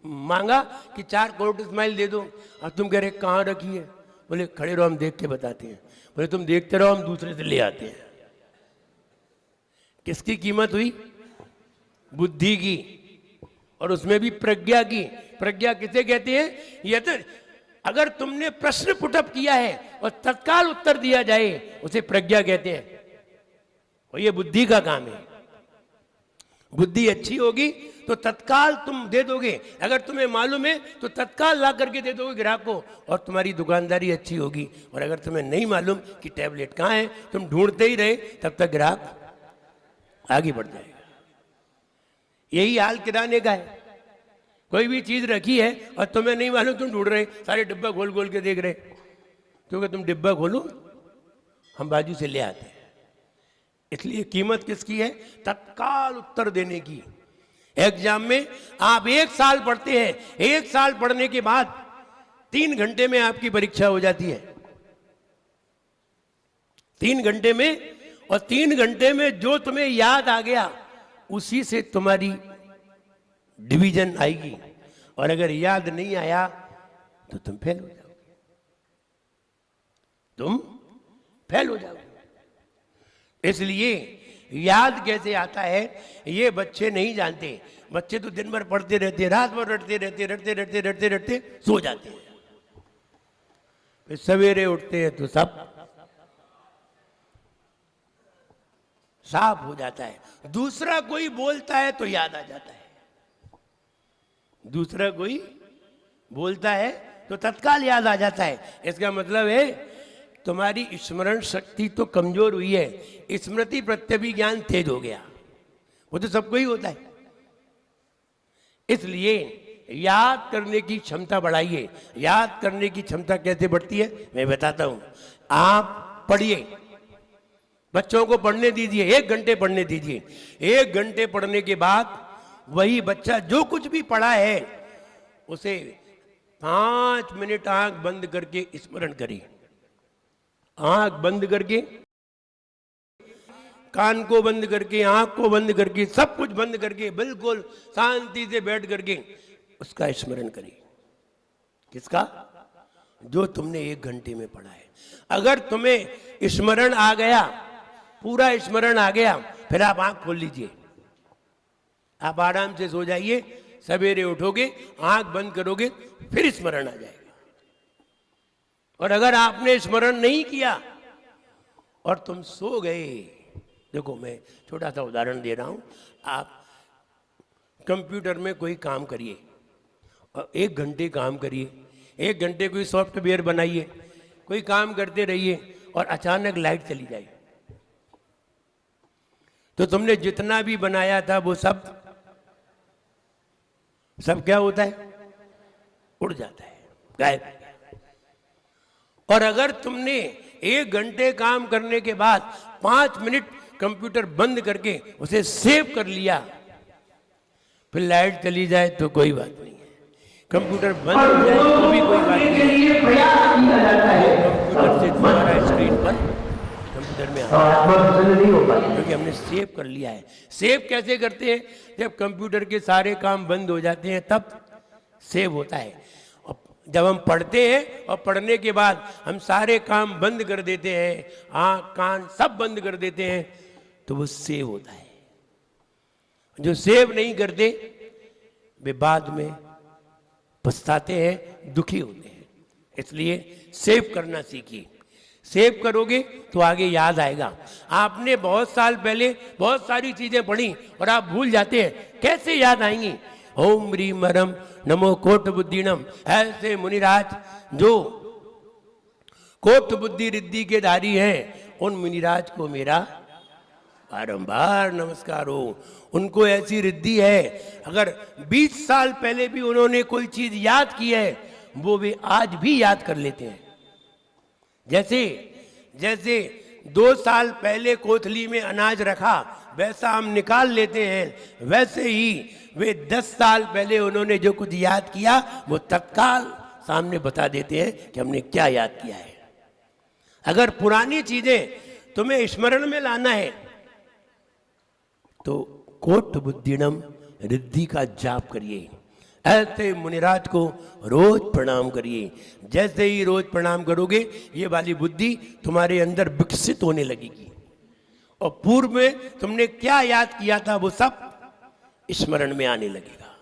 मांगा कि 4 कोटस्माइल दे दो, और तुम कह रहे कहाँ रखी है? बोले खड़े रहो हम देख के बताते हैं। बोले तुम देखते रहो हम दूसरे से ले आते हैं। किसकी कीमत हुई? बुद्धि की, और उसमें भी प्रज्ञा की। प्रज्ञा किसे कहते हैं? यह तो अगर तुमने प्रश्न पुटअप किया है और तत्काल उत्तर दिया जाए उसे प्रज्ञा कहते हैं, और ये बुद्धि का काम है। बुद्धि अच्छी होगी तो तत्काल तुम दे दोगे, अगर तुम्हें मालूम है तो तत्काल ला करके दे दोगे ग्राहक को, और तुम्हारी दुकानदारी अच्छी होगी। और अगर तुम्हें नहीं मालूम कि टैबलेट कहाँ है, तुम ढूंढते ही रहे, तब तक ग्राहक आगे बढ़ जाएगा। यही हाल किराने का है। कोई भी चीज रखी है और तुम्हें नहीं मालूम, तुम ढूंढ रहे, सारे डिब्बा खोल खोल के देख रहे, क्योंकि तुम डिब्बा खोलो हम बाजू से ले आते हैं। इसलिए कीमत किसकी है? तत्काल उत्तर देने की। एग्जाम में आप 1 साल पढ़ते हैं, 1 साल पढ़ने के बाद 3 घंटे में आपकी परीक्षा हो जाती है। 3 घंटे में, और 3 घंटे में जो तुम्हें याद आ गया उसी से तुम्हारी डिवीजन आएगी, और अगर याद नहीं आया तो तुम फेल हो जाओगे। तुम फेल हो जाओगे। इसलिए याद कैसे आता है ये बच्चे नहीं जानते। बच्चे तो दिन भर पढ़ते रहते, रात भर रटते रहते, रटते रटते रटते रटते सो जाते हैं। फिर सवेरे उठते हैं तो सब साफ हो जाता है। दूसरा कोई बोलता है तो याद आ जाता है। दूसरा कोई बोलता है तो तत्काल याद आ जाता है। इसका मतलब है तुम्हारी स्मरण शक्ति तो कमजोर हुई है, स्मृति प्रत्यभिज्ञान तेज हो गया। वो तो सबको ही होता है। इसलिए याद करने की क्षमता बढ़ाइए। याद करने की क्षमता कैसे बढ़ती है मैं बताता हूं। आप पढ़िए, बच्चों को पढ़ने दीजिए, 1 घंटे पढ़ने दीजिए। 1 घंटे पढ़ने के बाद वही बच्चा जो कुछ भी पढ़ा है उसे 5 मिनट आंख बंद करके स्मरण करिए। आंख बंद करके, कान को बंद करके, आंख को बंद करके, सब कुछ बंद करके बिल्कुल शांति से बैठ करके उसका स्मरण करिए। किसका? जो तुमने 1 घंटे में पढ़ा है। अगर तुम्हें स्मरण आ गया, पूरा स्मरण आ गया, फिर आप आंख खोल लीजिए, आप आराम से सो जाइए। सवेरे उठोगे, आंख बंद करोगे, फिर स्मरण आ जाएगा। और अगर आपने स्मरण नहीं किया और तुम सो गए, देखो मैं छोटा सा उदाहरण दे रहा हूं, आप कंप्यूटर में कोई काम करिए और 1 घंटे काम करिए, 1 घंटे कोई सॉफ्टवेयर बनाइए, कोई काम करते रहिए और अचानक लाइट चली जाए, तो तुमने जितना भी बनाया था वो सब क्या होता है? उड़ जाता है, गायब। और अगर तुमने 1 घंटे काम करने के बाद 5 मिनट कंप्यूटर बंद करके उसे सेव कर लिया, फिर लाइट चली जाए तो कोई बात नहीं है, कंप्यूटर बंद हो जाए तो भी कोई बात नहीं है, कंप्यूटर से तुम्हारा स्क्रीन पर कंप्यूटर में क्योंकि हमने सेव कर लिया है। सेव कैसे करते हैं? जब कंप्यूटर के सारे काम बंद हो जाते हैं तब सेव होता है। और जब हम पढ़ते हैं और पढ़ने के बाद हम सारे काम बंद कर देते हैं, आँख कान सब बंद कर देते हैं, तो वो सेव होता है। जो सेव नहीं करते वे बाद में पछताते हैं, दुखी होते हैं। इसलिए सेव करना सीखिए। सेव करोगे तो आगे याद आएगा। आपने बहुत साल पहले बहुत सारी चीजें पढ़ी और आप भूल जाते हैं, कैसे याद आएंगी? ओम ह्रीम मरम नमो कोट बुद्धिनम, ऐसे मुनिराज जो कोट बुद्धि रिद्धि के धारी हैं, उन मुनिराज को मेरा बारंबार नमस्कार हो। उनको ऐसी रिद्धि है, अगर 20 साल पहले भी उन्होंने कोई चीज याद की है, वो वे आज भी याद कर लेते हैं। जैसे 2 साल पहले कोथली में अनाज रखा, वैसा हम निकाल लेते हैं, वैसे ही वे 10 साल पहले उन्होंने जो कुछ याद किया वो तत्काल सामने बता देते हैं कि हमने क्या याद किया है। अगर पुरानी चीजें तुम्हें स्मरण में लाना है तो कोट बुद्धिनम रिद्धि का जाप करिए। ऐसे मुनिराज को रोज प्रणाम करिए। जैसे ही रोज प्रणाम करोगे, ये वाली बुद्धि तुम्हारे अंदर विकसित होने लगेगी और पूर्व में तुमने क्या याद किया था वो सब स्मरण में आने लगेगा।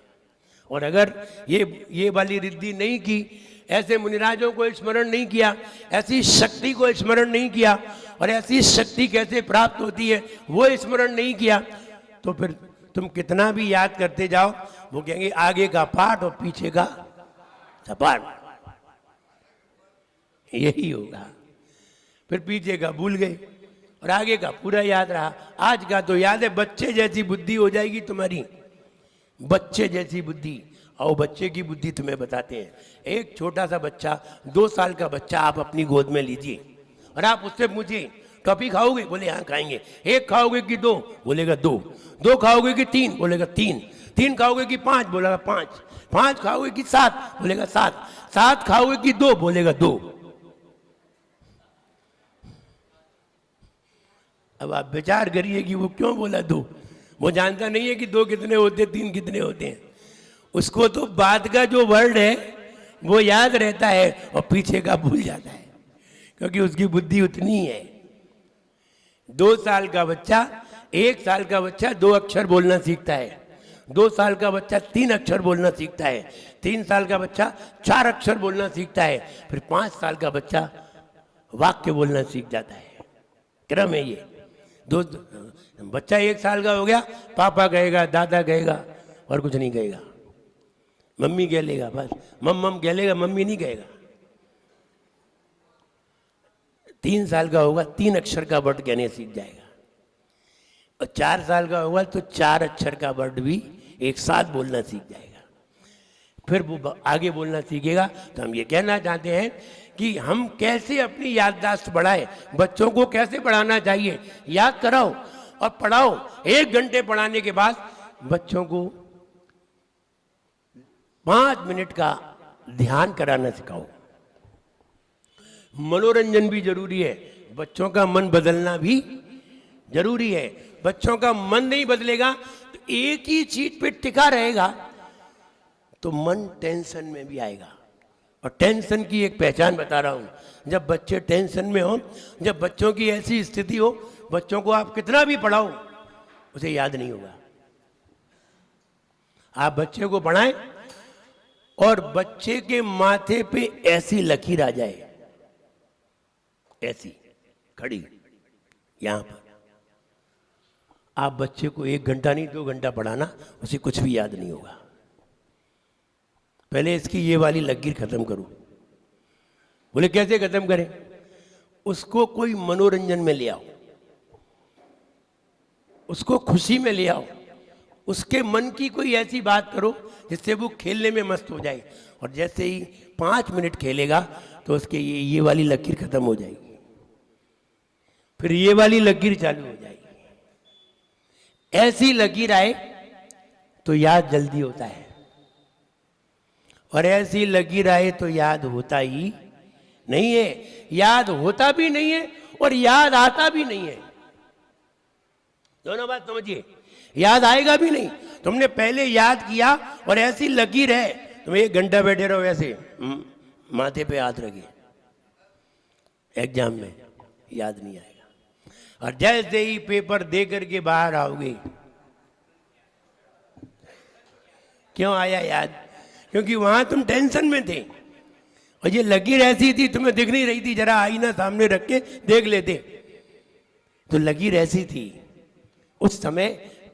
और अगर ये वाली रिद्धि नहीं की, ऐसे मुनिराजों को स्मरण नहीं किया, ऐसी शक्ति को स्मरण नहीं किया, और ऐसी शक्ति कैसे प्राप्त होती है वो स्मरण नहीं किया, तो फिर तुम कितना भी याद करते जाओ, वो कहेंगे आगे का पाठ और पीछे का सपाट, यही होगा। फिर पीछे का भूल गए और आगे का पूरा याद रहा। आज का तो याद है, बच्चे जैसी बुद्धि हो जाएगी तुम्हारी, बच्चे जैसी बुद्धि। और बच्चे की बुद्धि तुम्हें बताते हैं। एक छोटा सा बच्चा, 2 साल का बच्चा आप अपनी गोद में लीजिए और आप उससे पूछिए टॉफी खाओगे? बोले हाँ खाएंगे। 1 खाओगे कि 2? बोलेगा 2। 2 खाओगे कि 3? बोलेगा 3। 3 खाओगे कि 5? बोलेगा 5। 5 खाओगे कि 7? बोलेगा 7। 7 खाओगे कि 2? बोलेगा 2। अब आप विचार करिए कि वो क्यों बोला 2। वो जानता नहीं है कि 2 कितने होते, 3 कितने होते हैं। उसको तो बाद का जो वर्ड है वो याद रहता है और पीछे का भूल जाता है, क्योंकि उसकी बुद्धि उतनी है। 2 साल का बच्चा, 1 साल का बच्चा 2 अक्षर बोलना सीखता है, 2 साल का बच्चा 3 अक्षर बोलना सीखता है, 3 साल का बच्चा 4 अक्षर बोलना सीखता है, फिर 5 साल का बच्चा वाक्य बोलना सीख जाता है। क्रम है ये। बच्चा 1 साल का हो गया, पापा कहेगा, दादा कहेगा और कुछ नहीं कहेगा, मम्मी कह लेगा, बस मम कह लेगा, मम्मी नहीं कहेगा। 3 साल का होगा, 3 अक्षर का वर्ड कहने सीख जाएगा, और 4 साल का होगा तो 4 अक्षर का वर्ड भी एक साथ बोलना सीख जाएगा। फिर वो आगे बोलना सीखेगा। तो हम ये कहना चाहते हैं कि हम कैसे अपनी याददाश्त बढ़ाएं, बच्चों को कैसे पढ़ाना चाहिए, याद कराओ और पढ़ाओ। 1 घंटे पढ़ाने के बाद बच्चों को 5 मिनट का ध्यान कराना सिखाओ। मनोरंजन भी जरूरी है, बच्चों का मन बदलना भी जरूरी है। बच्चों का मन नहीं बदलेगा तो एक ही चीज पे टिका रहेगा तो मन टेंशन में भी आएगा। और टेंशन की एक पहचान बता रहा हूं, जब बच्चे टेंशन में हो, जब बच्चों की ऐसी स्थिति हो, बच्चों को आप कितना भी पढ़ाओ उसे याद नहीं होगा। आप बच्चे को पढ़ाएं और बच्चे के माथे पे ऐसी लकीर आ जाए ऐसी खड़ी यहां पर। आप बच्चे को 1 घंटा नहीं 2 घंटा पढ़ाना, उसे कुछ भी याद नहीं होगा। पहले इसकी ये वाली लकीर खत्म करो। बोले कैसे खत्म करें? उसको कोई मनोरंजन में ले आओ, उसको खुशी में ले आओ, उसके मन की कोई ऐसी बात करो जिससे वो खेलने में मस्त हो जाए, और जैसे ही 5 मिनट खेलेगा तो उसके ये वाली लकीर खत्म हो जाएगी, फिर ये वाली लकीर चालू हो जाएगी। ऐसी लकीर आए तो याद जल्दी होता है, और ऐसी लकीर आए तो याद होता ही नहीं है। याद होता भी नहीं है और याद आता भी नहीं है। दोनों बात समझिए। याद आएगा भी नहीं, तुमने पहले याद किया और ऐसी लकीर है, तुम 1 घंटा बैठे रहो ऐसे माथे पे हाथ रखे, एग्जाम में याद नहीं आएगा। और जैसे ही पेपर दे करके बाहर आओगे, क्यों आया याद? क्योंकि वहां तुम टेंशन में थे, और ये लकीर ऐसी थी तुम्हें दिख नहीं रही थी, जरा आईना सामने रख के देख लेते तो लकीर ऐसी थी। उस समय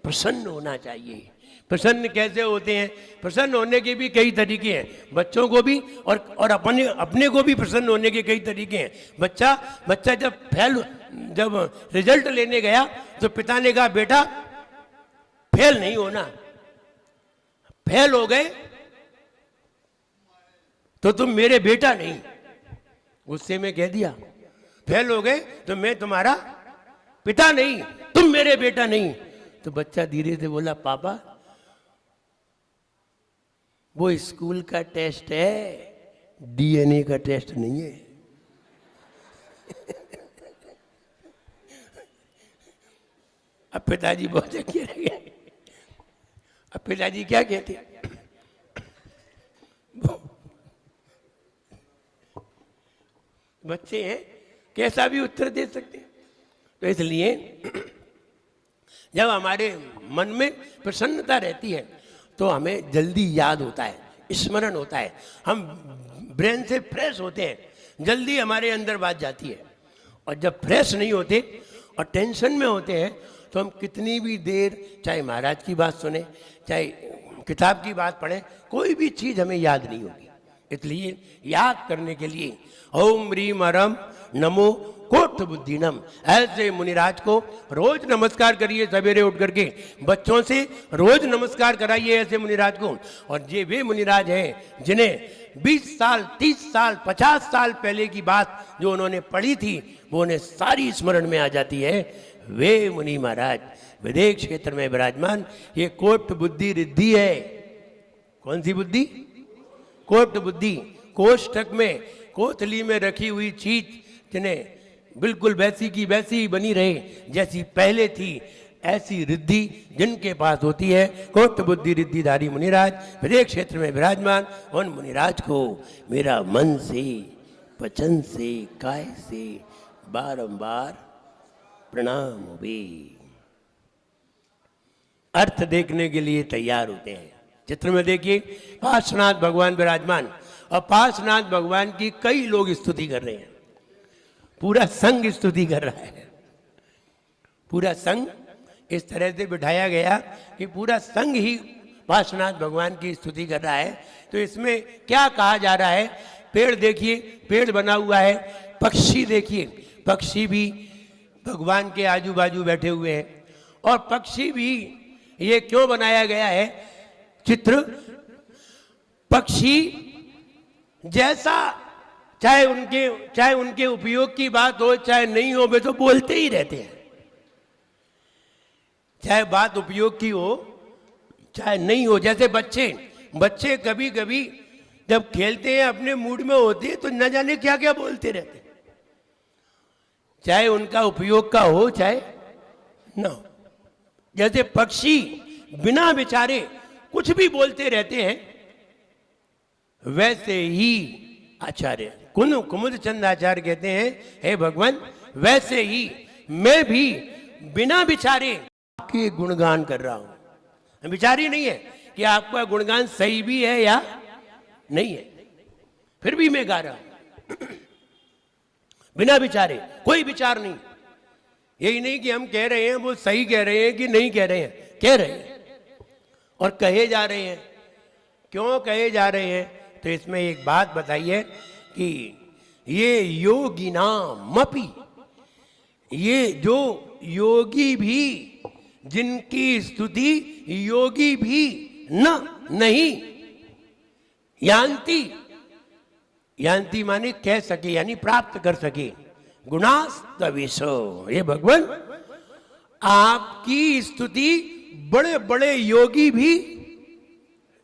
प्रसन्न होना चाहिए। प्रसन्न कैसे होते हैं? प्रसन्न होने के भी कई तरीके हैं, बच्चों को भी और अपने को भी प्रसन्न होने के कई तरीके हैं। बच्चा जब रिजल्ट लेने गया तो पिता ने कहा बेटा फेल नहीं होना, फेल हो गए तो तुम मेरे बेटा नहीं। गुस्से में कह दिया फेल हो गए तो मैं तुम्हारा पिता नहीं, तुम मेरे बेटा नहीं। तो बच्चा धीरे से बोला पापा वो स्कूल का टेस्ट है, डीएनए का टेस्ट नहीं है। अब पिताजी बहुत अकेले रह गए। अब पिताजी क्या कहते? बच्चे हैं, कैसा भी उत्तर दे सकते हैं। तो इसलिए जब हमारे मन में प्रसन्नता रहती है तो हमें जल्दी याद होता है, स्मरण होता है, हम ब्रेन से फ्रेश होते हैं, जल्दी हमारे अंदर बात जाती है। और जब फ्रेश नहीं होते और टेंशन में होते हैं तो हम कितनी भी देर चाहे महाराज की बात सुने, चाहे किताब की बात पढ़ें, कोई भी चीज़ हमें याद नहीं होगी। इसलिए याद करने के लिए ओम ह्रीम अरम नमो कोट बुद्धिनम, ऐसे मुनिराज को रोज नमस्कार करिए। सवेरे उठ करके बच्चों से रोज नमस्कार कराइए ऐसे मुनिराज को। और ये वे मुनिराज हैं जिन्हें 20 साल 30 साल 50 साल पहले की बात जो उन्होंने पढ़ी थी वो उन्हें सारी स्मरण में आ जाती है। वे मुनि महाराज विदेश क्षेत्र में विराजमान, ये कोट बुद्धि रिद्धि है। कौन सी बुद्धि? कोट बुद्धि। कोष्ठक में कोथली में रखी हुई चीज जिन्हें बिल्कुल वैसी की वैसी ही बनी रहे जैसी पहले थी, ऐसी रिद्धि जिनके पास होती है। कोट बुद्धि रिद्धिधारी मुनिराज विदेश क्षेत्र में विराजमान, उन मुनिराज को मेरा मन से, वचन से, काय से बारंबार प्रणाम होवे। अर्थ देखने के लिए तैयार होते हैं। चित्र में देखिए पार्श्वनाथ भगवान विराजमान, और पार्श्वनाथ भगवान की कई लोग स्तुति कर रहे हैं, पूरा संघ स्तुति कर रहा है। पूरा संघ इस तरह से बिठाया गया कि पूरा संघ ही पार्श्वनाथ भगवान की स्तुति कर रहा है। तो इसमें क्या कहा जा रहा है? पेड़ देखिए, पेड़ बना हुआ है, पक्षी देखिए, पक्षी भी भगवान के आजू बाजू बैठे हुए हैं। और पक्षी भी ये क्यों बनाया गया है चित्र? पक्षी जैसा चाहे उनके उपयोग की बात हो चाहे नहीं हो, वे तो बोलते ही रहते हैं। चाहे बात उपयोग की हो चाहे नहीं हो। जैसे बच्चे कभी कभी जब खेलते हैं अपने मूड में होते हैं तो न जाने क्या क्या बोलते रहते हैं, चाहे उनका उपयोग का हो चाहे न हो। जैसे पक्षी बिना विचारे कुछ भी बोलते रहते हैं, वैसे ही आचार्य कुमुद चंद आचार्य कहते हैं, हे भगवान वैसे ही मैं भी बिना विचारे आपके गुणगान कर रहा हूं। विचार ही नहीं है कि आपका गुणगान सही भी है या नहीं है, फिर भी मैं गा रहा हूं। बिना विचारे, कोई विचार नहीं। यही नहीं कि हम कह रहे हैं वो सही कह रहे हैं कि नहीं कह रहे हैं, कह रहे हैं और कहे जा रहे हैं। क्यों कहे जा रहे हैं? तो इसमें एक बात बताइए कि ये योगिनामपि, ये जो योगी भी, जिनकी स्तुति योगी भी नहीं यान्ति, यान्ति माने कह सके, यानी प्राप्त कर सके। गुणास्तवेशो, ये भगवान आपकी स्तुति बड़े बड़े योगी भी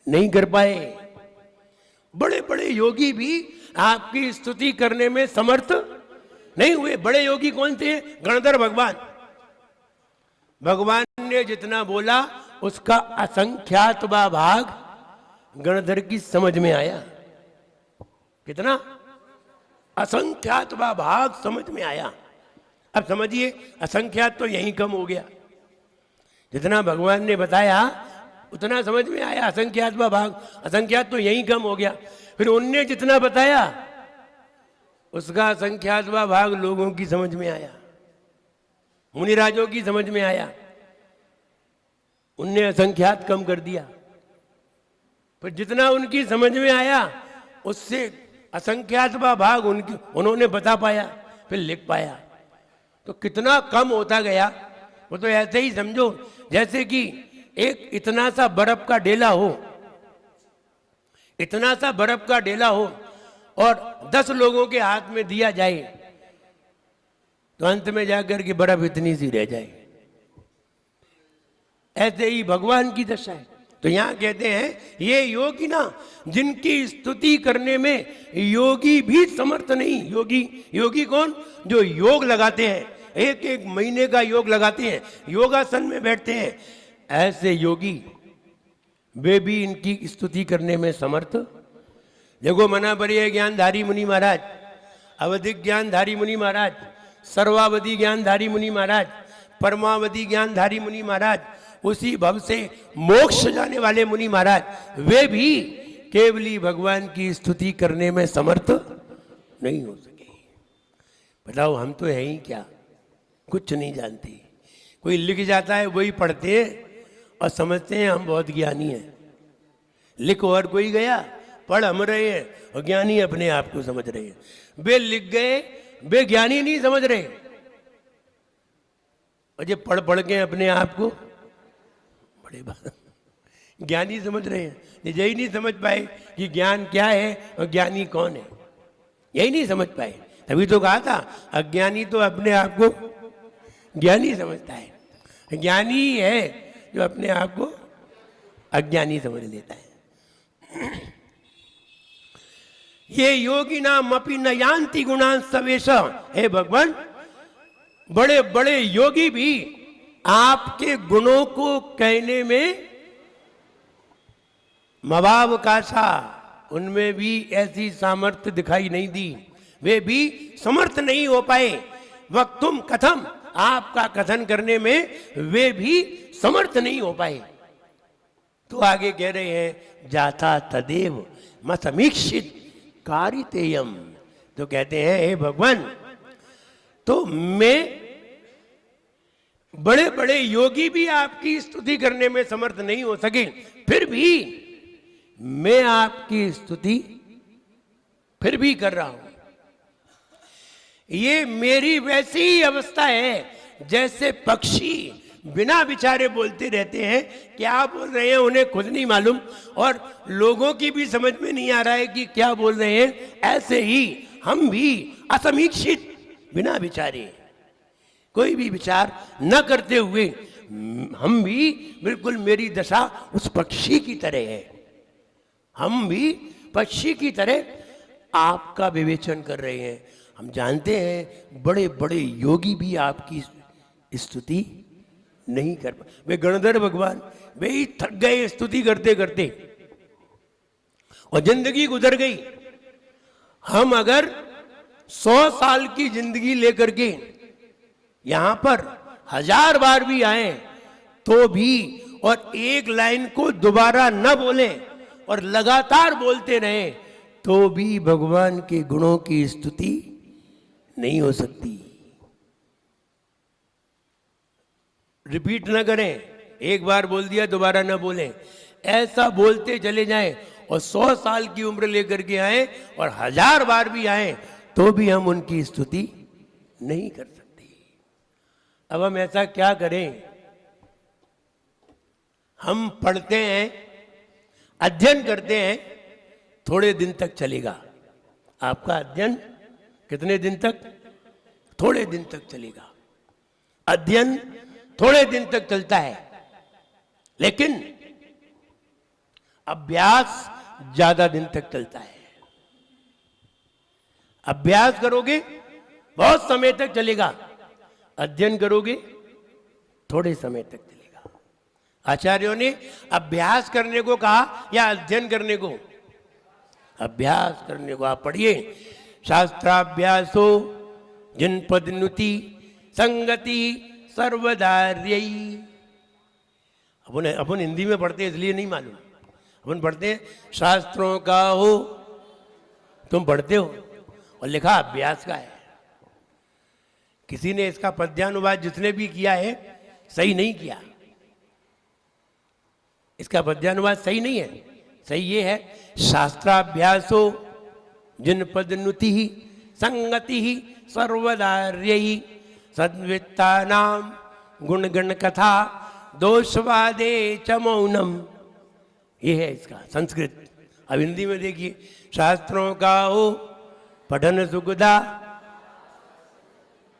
नहीं कर पाए। बड़े बड़े योगी भी आपकी स्तुति करने में समर्थ नहीं हुए। बड़े योगी कौन थे? गणधर भगवान। भगवान ने जितना बोला उसका असंख्यातवा भाग गणधर की समझ में आया। कितना? असंख्यातवा भाग समझ में आया। अब समझिए, असंख्यात तो यहीं कम हो गया। जितना भगवान ने बताया उतना समझ में आया, असंख्यातवा भाग, असंख्यात तो यहीं कम हो गया। फिर उनने जितना बताया उसका असंख्यातवा भाग लोगों की समझ में आया, मुनिराजों की समझ में आया। उनने असंख्यात कम कर दिया। फिर जितना उनकी समझ में आया उससे असंख्यातवा भाग उन्होंने बता पाया, फिर लिख पाया। तो कितना कम होता गया वो तो ऐसे ही समझो जैसे कि एक इतना सा बर्फ का डेला हो, इतना सा बर्फ का डेला हो और 10 लोगों के हाथ में दिया जाए तो अंत में जाकर के बर्फ इतनी सी रह जाए। ऐसे ही भगवान की दशा है। तो यहां कहते हैं ये योगी ना, जिनकी स्तुति करने में योगी भी समर्थ नहीं। योगी कौन? जो योग लगाते हैं, एक एक महीने का योग लगाते हैं, योगासन में बैठते हैं, ऐसे योगी वे भी इनकी स्तुति करने में समर्थ। देखो मनापरिय ज्ञानधारी मुनि महाराज, अवधिक ज्ञानधारी मुनि महाराज, सर्वावधि ज्ञानधारी मुनि महाराज, परमावधि ज्ञानधारी मुनि महाराज, उसी भव से मोक्ष जाने वाले मुनि महाराज, वे भी केवली भगवान की स्तुति करने में समर्थ नहीं हो सके। बताओ, हम तो है ही क्या, कुछ नहीं जानते। कोई लिख जाता है वही पढ़ते हैं और समझते हैं हम बहुत ज्ञानी हैं। लिख और कोई गया, पढ़ हम रहे हैं और ज्ञानी अपने आप को समझ रहे हैं। वे लिख गए, वे ज्ञानी नहीं समझ रहे और ये पढ़ पढ़ के अपने आप को बड़े ज्ञानी समझ रहे हैं। यही नहीं समझ पाए कि ज्ञान क्या है और ज्ञानी कौन है, यही नहीं समझ पाए। तभी तो कहा था अज्ञानी तो अपने आप को ज्ञानी समझता है, ज्ञानी है जो अपने आप को अज्ञानी समझ लेता है। ये योगी नाम अपि न यान्ति गुणान सवेश। हे भगवान, बड़े बड़े योगी भी आपके गुणों को कहने में मवावकाशा, उनमें भी ऐसी सामर्थ्य दिखाई नहीं दी। वे भी समर्थ नहीं हो पाए। वक्तुम कथम, आपका कथन करने में वे भी समर्थ नहीं हो पाए। तो आगे कह रहे हैं जाता तदेव मसमीक्षित कारितेयम। तो कहते हैं हे भगवान, तो मैं, बड़े बड़े योगी भी आपकी स्तुति करने में समर्थ नहीं हो सके, फिर भी मैं आपकी स्तुति फिर भी कर रहा हूं। ये मेरी वैसी ही अवस्था है जैसे पक्षी बिना विचारे बोलते रहते हैं। क्या बोल रहे हैं उन्हें खुद नहीं मालूम और लोगों की भी समझ में नहीं आ रहा है कि क्या बोल रहे हैं। ऐसे ही हम भी असमीक्षित, बिना विचारे, कोई भी विचार न करते हुए हम भी बिल्कुल मेरी दशा उस पक्षी की तरह है। हम भी पक्षी की तरह आपका विवेचन कर रहे हैं। हम जानते हैं बड़े बड़े योगी भी आपकी स्तुति नहीं कर पाए। वे गणधर भगवान, वे ही थक गए स्तुति करते करते और जिंदगी गुजर गई। हम अगर 100 साल की जिंदगी लेकर के यहां पर 1000 बार भी आए तो भी, और एक लाइन को दोबारा न बोले और लगातार बोलते रहे तो भी भगवान के गुणों की स्तुति नहीं हो सकती। रिपीट ना करें, एक बार बोल दिया दोबारा ना बोलें, ऐसा बोलते चले जाएं और 100 साल की उम्र लेकर के आए और 1000 बार भी आए तो भी हम उनकी स्तुति नहीं कर सकते। अब हम ऐसा क्या करें? हम पढ़ते हैं, अध्ययन करते हैं, थोड़े दिन तक चलेगा। आपका अध्ययन कितने दिन तक? थोड़े दिन तक चलेगा। अध्ययन थोड़े दिन तक चलता है, लेकिन अभ्यास ज्यादा दिन तक चलता है। अभ्यास करोगे बहुत समय तक चलेगा, अध्ययन करोगे थोड़े समय तक चलेगा। आचार्यों ने अभ्यास करने को कहा या अध्ययन करने को? अभ्यास करने को। आप पढ़िए, शास्त्राभ्यासो जिनपदनुति संगति सर्वदार्यई। अपन हिंदी में पढ़ते हैं इसलिए नहीं मालूम, अपन पढ़ते हैं शास्त्रों का हो, तुम पढ़ते हो, और लिखा अभ्यास का है। किसी ने इसका पद्यानुवाद जिसने भी किया है सही नहीं किया, इसका पद्यानुवाद सही नहीं है। सही ये है, शास्त्राभ्यासो जिनपदनुति संगति सर्वदार्यई सद्वित्तानां गुणगण कथा दोषवादे च मौनम। ये है इसका संस्कृत। अब हिंदी में देखिए, शास्त्रों का हो पठन सुखदा।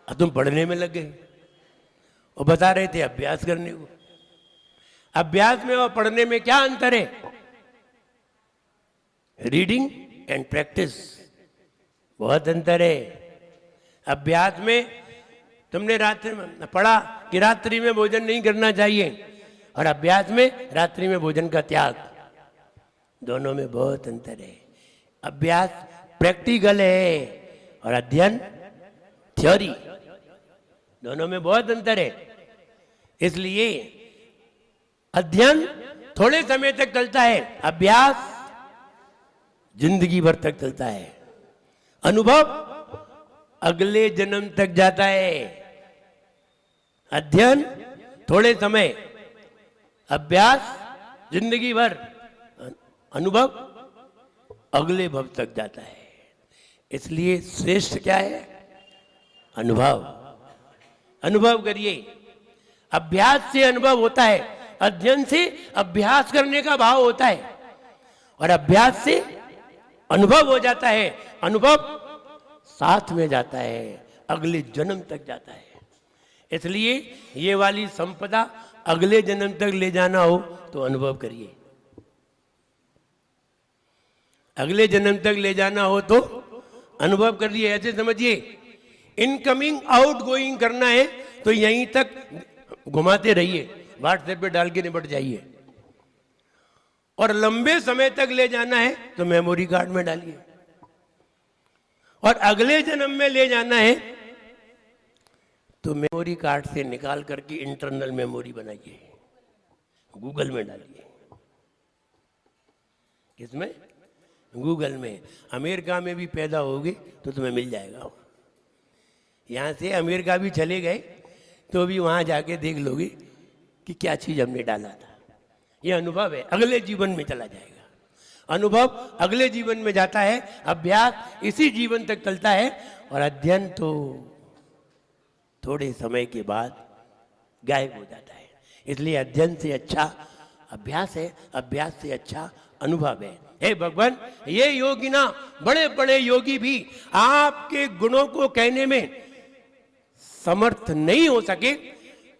अब तुम पढ़ने में लग गए और बता रहे थे अभ्यास करने को। अभ्यास में और पढ़ने में क्या अंतर है? रीडिंग एंड प्रैक्टिस, बहुत अंतर है। अभ्यास में तुमने रात्रि में पढ़ा कि रात्रि में भोजन नहीं करना चाहिए, और अभ्यास में रात्रि में भोजन का त्याग, दोनों में बहुत अंतर है। अभ्यास प्रैक्टिकल है और अध्ययन थ्योरी, दोनों में बहुत अंतर है। इसलिए अध्ययन थोड़े समय तक चलता है, अभ्यास जिंदगी भर तक चलता है। अनुभव अगले जन्म तक जाता है। अध्ययन थोड़े समय, अभ्यास जिंदगी भर, अनुभव अगले भव तक जाता है। इसलिए श्रेष्ठ क्या है? अनुभव। अनुभव करिए। अभ्यास से अनुभव होता है, अध्ययन से अभ्यास करने का भाव होता है, और अभ्यास से अनुभव हो जाता है। अनुभव साथ में जाता है, अगले जन्म तक जाता है। इसलिए ये वाली संपदा अगले जन्म तक ले जाना हो तो अनुभव करिए। अगले जन्म तक ले जाना हो तो अनुभव करिए। ऐसे समझिए, इनकमिंग आउट गोइंग करना है तो यहीं तक घुमाते रहिए, व्हाट्सएप पे डाल के निपट जाइए। और लंबे समय तक ले जाना है तो मेमोरी कार्ड में डालिए। और अगले जन्म में ले जाना है तो मेमोरी कार्ड से निकाल करके इंटरनल मेमोरी बनाइए, गूगल में डालिए। किसमें? गूगल में। अमेरिका में भी पैदा होगे तो तुम्हें मिल जाएगा। यहाँ से अमेरिका भी चले गए तो भी वहाँ जाके देख लोगे कि क्या चीज़ हमने डाला था। ये अनुभव है, अगले जीवन में चला जाएगा। अनुभव अगले जीवन में जाता है, अभ्यास इसी जीवन तक चलता है, और अध्ययन तो थोड़े समय के बाद गायब हो जाता है। इसलिए अध्ययन से अच्छा अभ्यास है, अभ्यास से अच्छा अनुभव है। हे भगवान, ये योगी ना, बड़े बड़े योगी भी आपके गुणों को कहने में समर्थ नहीं हो सके।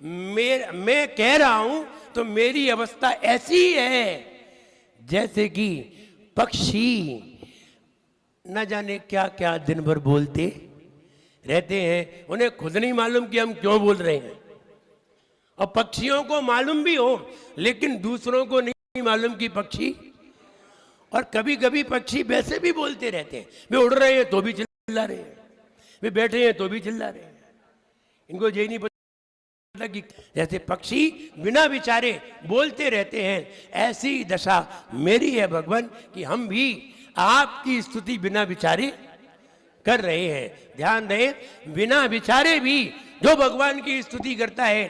मैं कह रहा हूं तो मेरी अवस्था ऐसी है जैसे कि पक्षी न जाने क्या क्या दिन भर बोलते रहते हैं, उन्हें खुद नहीं मालूम कि हम क्यों बोल रहे हैं। और पक्षियों को मालूम भी हो लेकिन दूसरों को नहीं मालूम कि पक्षी। और कभी कभी पक्षी वैसे भी बोलते रहते हैं, वे उड़ रहे हैं तो भी चिल्ला रहे हैं, वे बैठे हैं तो भी चिल्ला रहे हैं। इनको ये नहीं पता कि जैसे पक्षी बिना विचारे बोलते रहते हैं, ऐसी दशा मेरी है भगवान कि हम भी आपकी स्तुति बिना विचारे कर रहे हैं। ध्यान रहे, बिना विचारे भी जो भगवान की स्तुति करता है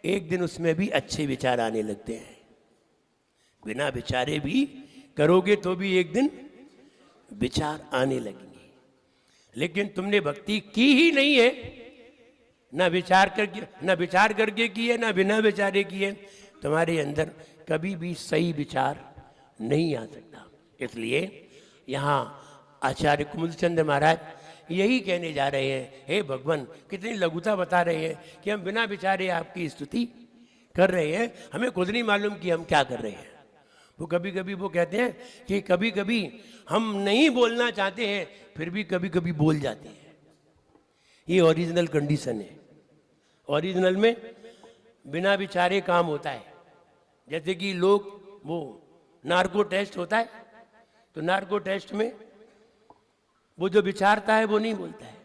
एक दिन उसमें भी अच्छे विचार आने लगते हैं। बिना विचारे भी करोगे तो भी एक दिन विचार आने लगेंगे। लेकिन तुमने भक्ति की ही नहीं है, ना विचार करके की है, ना बिना विचारे की है, तुम्हारे अंदर कभी भी सही विचार नहीं आ सकता। इसलिए यहाँ आचार्य कुमुदचंद महाराज यही कहने जा रहे हैं, हे भगवान, कितनी लघुता बता रहे हैं कि हम बिना विचारे आपकी स्तुति कर रहे हैं, हमें खुद नहीं मालूम कि हम क्या कर रहे हैं। वो कभी कभी वो कहते हैं कि कभी कभी हम नहीं बोलना चाहते हैं फिर भी कभी कभी बोल जाते हैं। ये ओरिजिनल कंडीशन है। ओरिजिनल में बिना विचारे काम होता है। जैसे कि लोग, वो नार्को टेस्ट होता है, तो नार्को टेस्ट में वो जो विचारता है वो नहीं बोलता है।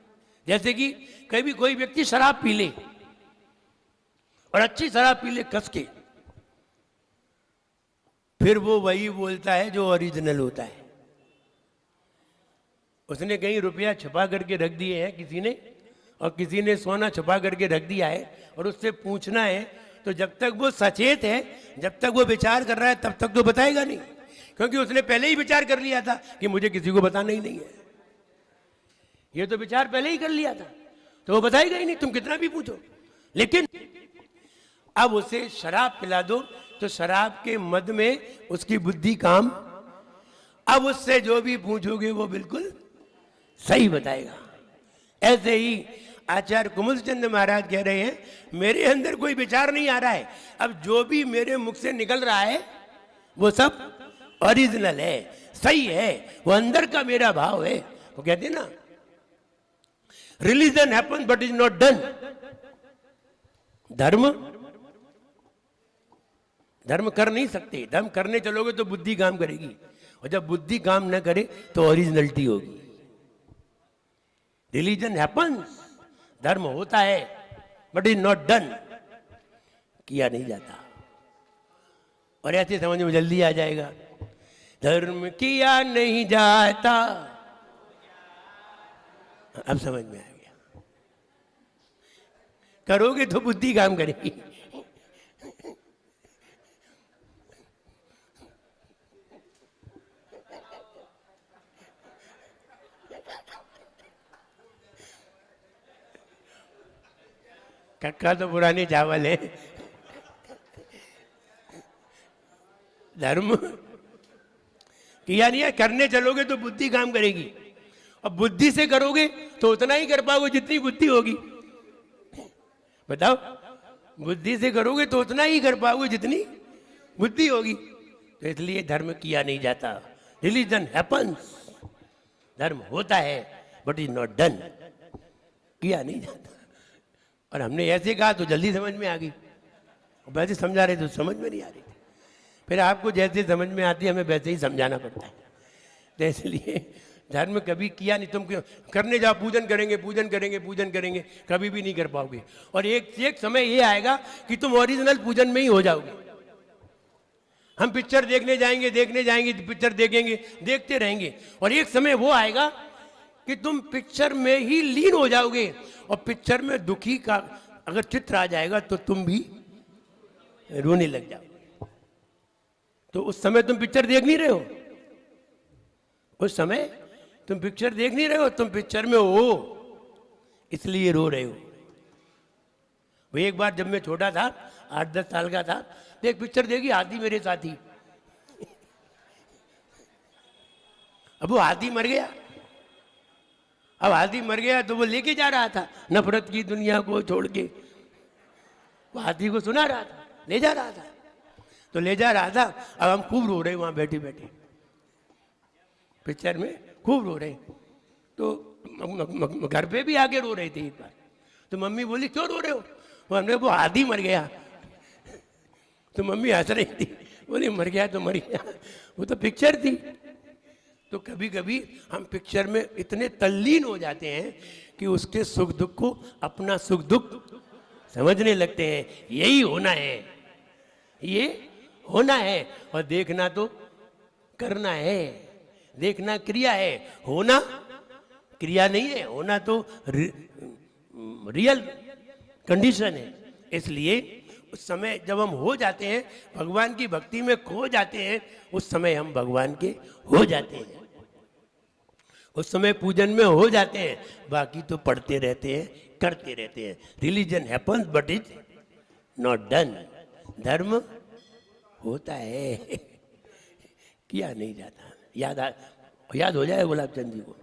जैसे कि कभी कोई व्यक्ति शराब पी ले और अच्छी शराब पी ले कस के, फिर वो वही बोलता है जो ओरिजिनल होता है। उसने कहीं रुपया छुपा करके रख दिए हैं किसी ने, और किसी ने सोना छुपा करके रख दिया है, और उससे पूछना है तो जब तक वो सचेत है, जब तक वो विचार कर रहा है, तब तक तो बताएगा नहीं, क्योंकि उसने पहले ही विचार कर लिया था कि मुझे किसी को बताना ही नहीं है। ये तो विचार पहले ही कर लिया था, तो वो बताएगा ही नहीं, तुम कितना भी पूछो। लेकिन अब उसे शराब पिला दो तो शराब के मद में उसकी बुद्धि काम, अब उससे जो भी पूछोगे वो बिल्कुल सही बताएगा। ऐसे ही आचार्य कुमुदचंद महाराज कह रहे हैं, मेरे अंदर कोई विचार नहीं आ रहा है, अब जो भी मेरे मुख से निकल रहा है वो सब ओरिजिनल है, सही है, वो अंदर का मेरा भाव है। वो कहते हैं ना, religion happen but is not done. धर्म कर नहीं सकते, धर्म करने चलोगे तो बुद्धि काम करेगी, और जब बुद्धि काम न करे तो ओरिजिनलिटी होगी। रिलीजन हैपन्स, धर्म होता है बट इज नॉट डन, किया नहीं जाता। और ऐसे समझ में जल्दी आ जाएगा, धर्म किया नहीं जाता। अब समझ में आ गया, करोगे तो बुद्धि काम करेगी। कक्का तो पुराने चावल है। धर्म किया नहीं है, करने चलोगे तो बुद्धि काम करेगी, और बुद्धि से करोगे तो उतना ही कर पाओगे जितनी बुद्धि होगी। बताओ, बुद्धि से करोगे तो उतना ही कर पाओगे जितनी बुद्धि होगी। तो इसलिए धर्म किया नहीं जाता। रिलीजन हैपन्स, धर्म होता है बट इज नॉट डन, किया नहीं जाता। और हमने ऐसे कहा तो जल्दी समझ में आ गई, वैसे समझा रहे तो समझ में नहीं आ रही थी। फिर आपको जैसे समझ में आती है हमें वैसे ही समझाना पड़ता है। तो इसलिए धर्म कभी किया नहीं, तुम करने जाओ पूजन करेंगे पूजन करेंगे पूजन करेंगे, कभी भी नहीं कर पाओगे। और एक समय ये आएगा कि तुम ओरिजिनल पूजन में ही हो जाओगे। हम पिक्चर देखने जाएंगे पिक्चर देखेंगे, देखते रहेंगे, और एक समय वो आएगा कि तुम पिक्चर में ही लीन हो जाओगे। और पिक्चर में दुखी का अगर चित्र आ जाएगा तो तुम भी रोने लग जाओगे। तो उस समय तुम पिक्चर देख नहीं रहे हो, उस समय तुम पिक्चर देख नहीं रहे हो, तुम पिक्चर में हो, इसलिए रो रहे हो। वो एक बार जब मैं छोटा था, 8-10 साल का था, तो एक पिक्चर देखी, हाथी मेरे साथी। अब वो हाथी मर गया। अब हाथी मर गया तो वो लेके जा रहा था नफरत की दुनिया को छोड़ के, वो हाथी को सुना रहा था, ले जा रहा था, तो ले जा रहा था। अब हम खूब रो रहे वहां बैठे बैठे, पिक्चर में खूब रो रहे। तो घर पे भी आके रो रहे थे एक बार। तो मम्मी बोली क्यों रो रहे हो? वो हमने, वो हाथी मर गया। तो मम्मी हंस रही थी, बोली मर गया तो मर गया, वो तो पिक्चर थी। तो कभी कभी हम पिक्चर में इतने तल्लीन हो जाते हैं कि उसके सुख दुख को अपना सुख दुख समझने लगते हैं। यही होना है, ये होना है। और देखना तो करना है, देखना क्रिया है, होना क्रिया नहीं है, होना तो रियल कंडीशन है। इसलिए उस समय जब हम हो जाते हैं, भगवान की भक्ति में खो जाते हैं, उस समय हम भगवान के हो जाते हैं, उस समय पूजन में हो जाते हैं। बाकी तो पढ़ते रहते हैं, करते रहते हैं। Religion happens but is not done. धर्म होता है, किया नहीं जाता। याद हो जाएगा गुलाब चंद जी को,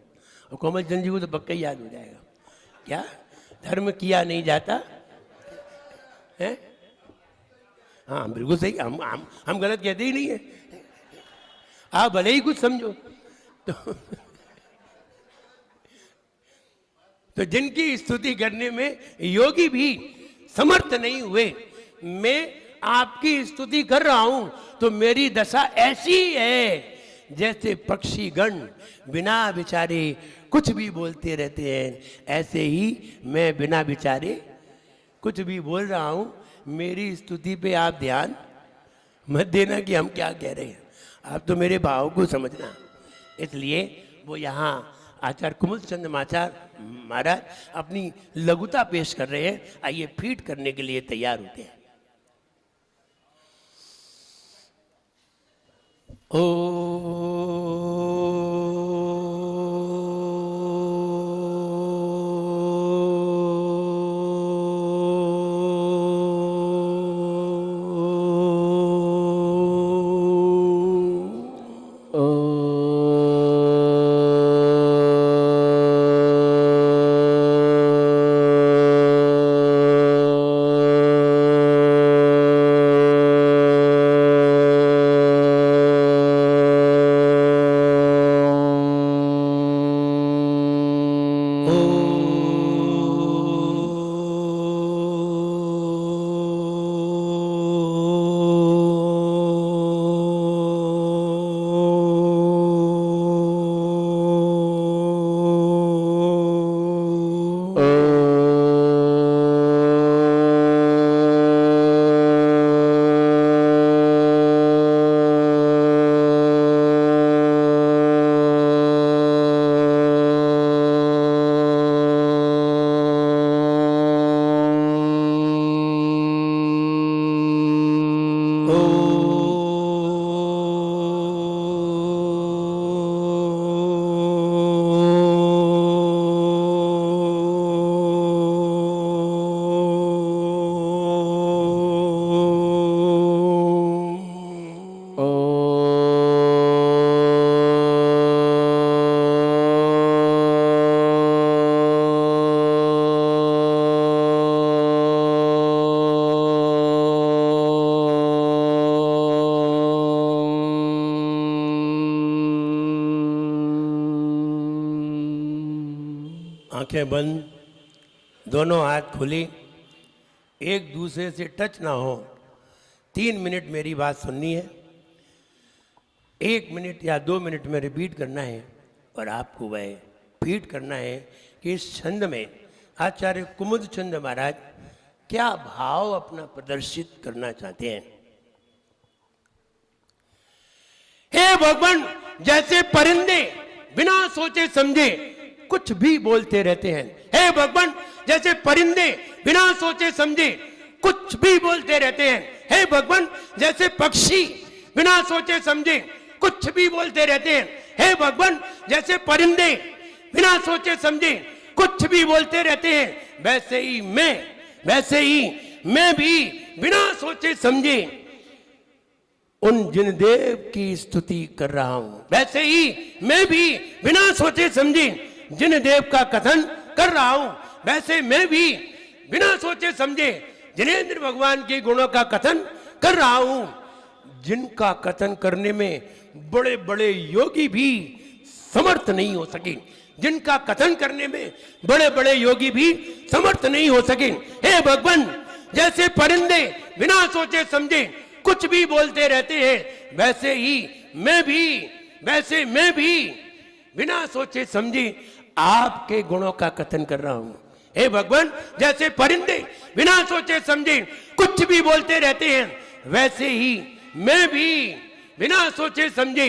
और कोमल चंद जी को तो पक्का ही याद हो जाएगा। क्या धर्म किया नहीं जाता है? हाँ बिल्कुल सही। हम गलत कहते ही नहीं है। आप भले ही कुछ समझो तो जिनकी स्तुति करने में योगी भी समर्थ नहीं हुए, मैं आपकी स्तुति कर रहा हूं तो मेरी दशा ऐसी है जैसे पक्षी गण बिना विचारे कुछ भी बोलते रहते हैं, ऐसे ही मैं बिना विचारे कुछ भी बोल रहा हूं। मेरी स्तुति पे आप ध्यान मत देना कि हम क्या कह रहे हैं, आप तो मेरे भाव को समझना। इसलिए वो यहाँ आचार्य कुमुद चंद महाराज अपनी लघुता पेश कर रहे हैं। आइए फीट करने के लिए तैयार होते हैं। आंखें बंद, दोनों हाथ खुली, एक दूसरे से टच ना हो। 3 मिनट मेरी बात सुननी है, 1 मिनट या 2 मिनट में रिपीट करना है, और आपको वह फीट करना है कि इस छंद में आचार्य कुमुद चंद महाराज क्या भाव अपना प्रदर्शित करना चाहते हैं। हे भगवान, जैसे परिंदे बिना सोचे समझे कुछ भी बोलते रहते हैं। हे भगवान, जैसे परिंदे बिना सोचे समझे कुछ भी बोलते रहते हैं। हे भगवान, जैसे पक्षी बिना सोचे समझे कुछ भी बोलते रहते हैं। हे भगवान, जैसे परिंदे बिना सोचे समझे कुछ भी बोलते रहते हैं, वैसे ही मैं भी बिना सोचे समझे उन जिन देव की स्तुति कर रहा हूं। वैसे ही मैं भी बिना सोचे समझे जिन देव का कथन कर रहा हूं। वैसे मैं भी बिना सोचे समझे जिनेंद्र भगवान के गुणों का कथन कर रहा हूं, जिनका कथन करने में बड़े बड़े योगी भी समर्थ नहीं हो सके, जिनका कथन करने में बड़े बड़े योगी भी समर्थ नहीं हो सके। हे भगवान, जैसे परिंदे बिना सोचे समझे कुछ भी बोलते रहते हैं, वैसे मैं भी बिना सोचे समझे आपके गुणों का कथन कर रहा हूं। हे भगवान, जैसे परिंदे बिना सोचे समझे कुछ भी बोलते रहते हैं, वैसे ही मैं भी बिना सोचे समझे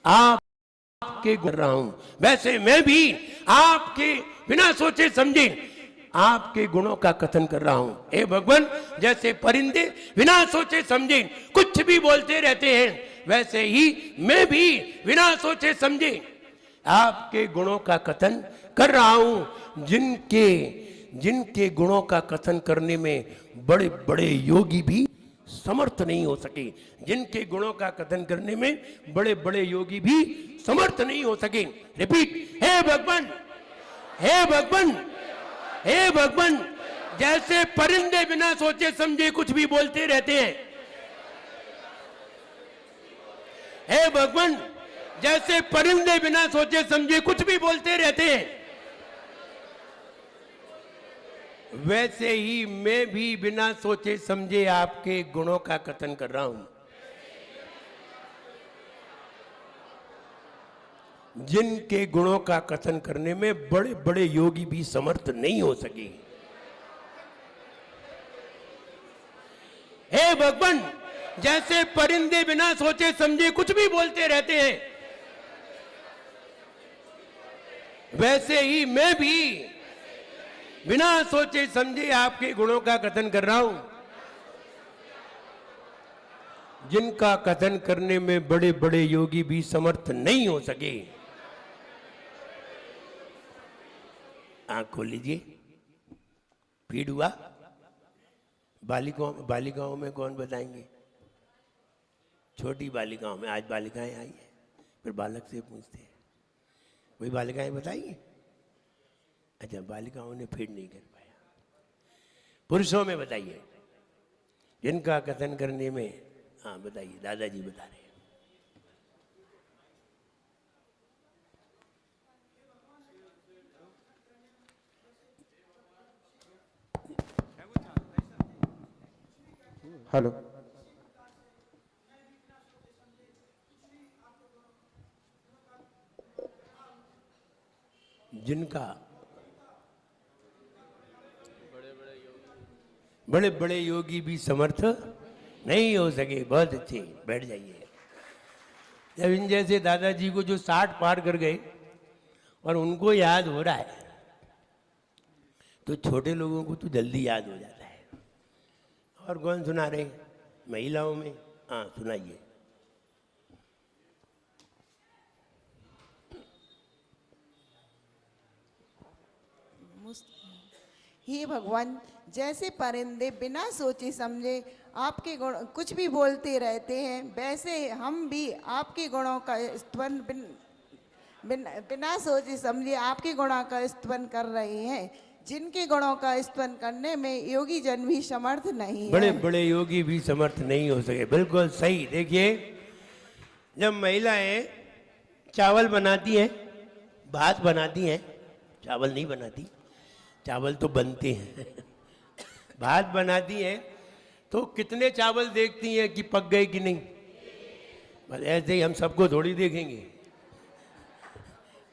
आपके कर रहा हूं। वैसे मैं भी आपके बिना सोचे समझे आपके गुणों का कथन कर रहा हूं। हे भगवान, जैसे परिंदे बिना सोचे समझे कुछ भी बोलते रहते हैं, वैसे ही मैं भी बिना सोचे समझे आपके गुणों का कथन कर रहा हूं। जिनके गुणों का कथन करने में बड़े बड़े योगी भी समर्थ नहीं हो सके, जिनके गुणों का कथन करने में बड़े बड़े योगी भी समर्थ नहीं हो सके। रिपीट, हे भगवान, हे भगवान, हे भगवान, जैसे परिंदे बिना सोचे समझे कुछ भी बोलते रहते हैं। हे भगवान, जैसे परिंदे बिना सोचे समझे कुछ भी बोलते रहते हैं, वैसे ही मैं भी बिना सोचे समझे आपके गुणों का कथन कर रहा हूं। जिनके गुणों का कथन करने में बड़े बड़े योगी भी समर्थ नहीं हो सके। हे भगवान, जैसे परिंदे बिना सोचे समझे कुछ भी बोलते रहते हैं, वैसे ही मैं भी बिना सोचे समझे आपके गुणों का कथन कर रहा हूं। जिनका कथन करने में बड़े बड़े योगी भी समर्थ नहीं हो सके। आंख खोल लीजिए। फीड हुआ? बालिकाओं में कौन बताएंगे? छोटी बालिकाओं में। आज बालिकाएं आई है, फिर बालक से पूछते हैं, वही बालिकाएं बताइए। अच्छा, बालिकाओं ने फीड नहीं कर पाया। पुरुषों में बताइए, जिनका कथन करने में, हाँ बताइए, दादाजी बता रहे हैं। हेलो, जिनका बड़े बड़े योगी भी समर्थ नहीं हो सके। बहुत अच्छे, बैठ जाइए। जब इन जैसे दादाजी को जो 60 पार कर गए और उनको याद हो रहा है, तो छोटे लोगों को तो जल्दी याद हो जाता है। और कौन सुना रहे? महिलाओं में, हाँ सुनाइए। हे भगवान, जैसे परिंदे बिना सोचे समझे आपके गुण कुछ भी बोलते रहते हैं, वैसे हम भी आपके गुणों का स्तवन बिना सोचे समझे आपके गुणों का स्तवन कर रहे हैं। जिनके गुणों का स्तवन करने में योगी जन भी समर्थ नहीं है। बड़े बड़े योगी भी समर्थ नहीं हो सके। बिल्कुल सही। देखिए, जब महिलाएं चावल बनाती हैं, भात बनाती हैं, चावल नहीं बनाती, चावल तो बनते हैं। भात बनाती हैं तो कितने चावल देखती हैं कि पक गए कि नहीं? बस ऐसे ही हम सबको थोड़ी देखेंगे।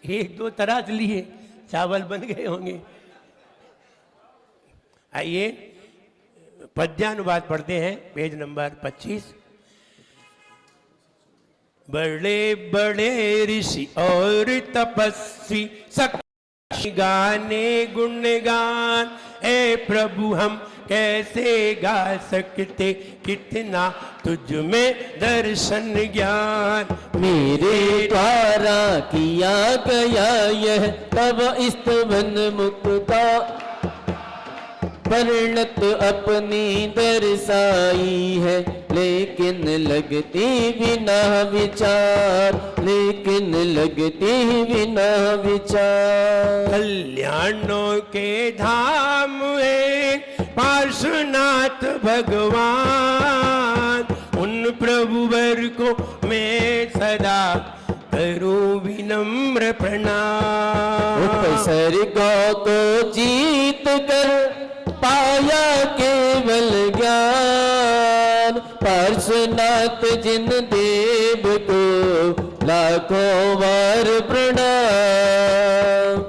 एक दो तराश लिए, चावल बन गए होंगे। आइए पद्यानुवाद पढ़ते हैं, पेज नंबर 25। बड़े बड़े ऋषि और तपस्वी साक्षी गाने गुणगान, ए प्रभु हम कैसे गा सकते कितना तुझ में दर्शन ज्ञान। मेरे द्वारा किया गया यह तब स्तवन मुक्ता, परिणत अपनी दर्शाई है, लेकिन लगती बिना विचार, लेकिन लगती बिना विचार। कल्याणों के धाम है पार्श्वनाथ भगवान, उन प्रभुवर को मैं सदा करूं विनम्र प्रणाम। उपसर्गों को जीत कर पाया केवल ज्ञान, पार्श्वनाथ जिन देव को लाखों बार प्रणाम।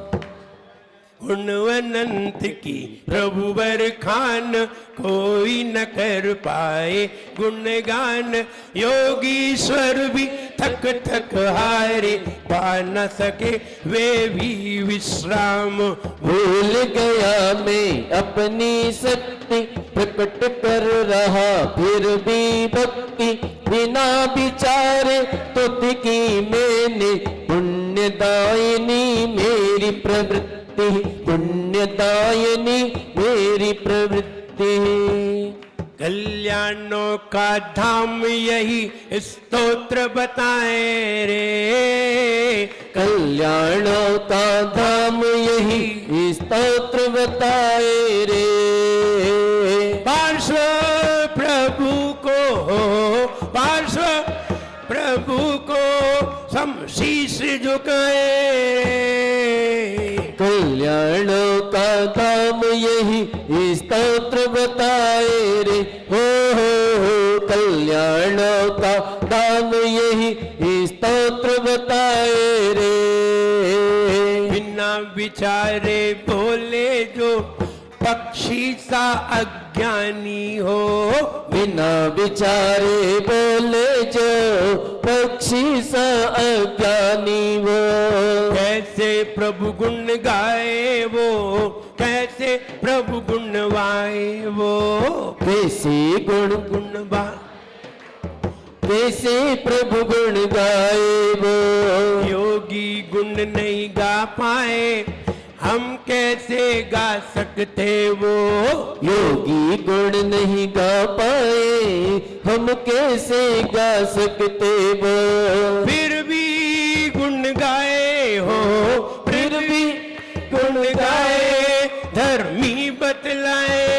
गुण अनंत की प्रभुवर खान, कोई न कर पाए गुणगान, योगीश्वर भी थक थक हारे पा न सके वे भी विश्राम। भूल गया मैं अपनी शक्ति प्रकट कर रहा फिर भी भक्ति बिना विचारे तो की मैंने पुण्यदायिनी मेरी प्रवृत्ति पुण्यदायिनी मेरी प्रवृत्ति। कल्याणों का धाम यही स्तोत्र बताए रे। कल्याणों का धाम यही स्तोत्र बताए रे। पार्श्व प्रभु को पार्श्व प्रभु को शीश झुकाए। कल्याणों का धाम यही स्तोत्र बताए रे। हो कल्याणों का धाम यही स्तोत्र बताए रे। बिना विचारे बोले जो पक्षी सा अज्ञानी हो। बिना विचारे बोले जो पक्षी सा अज्ञानी वो। कैसे प्रभु गुण गाए वो कैसे प्रभु गुण गाए वो। कैसे कैसे प्रभु गुण गाए वो। योगी गुण नहीं गा पाए हम कैसे गा सकते वो। योगी गुण नहीं गा पाए हम कैसे गा सकते वो। फिर भी गुण गाए हो फिर भी गुण गाए धर्मी बतलाए।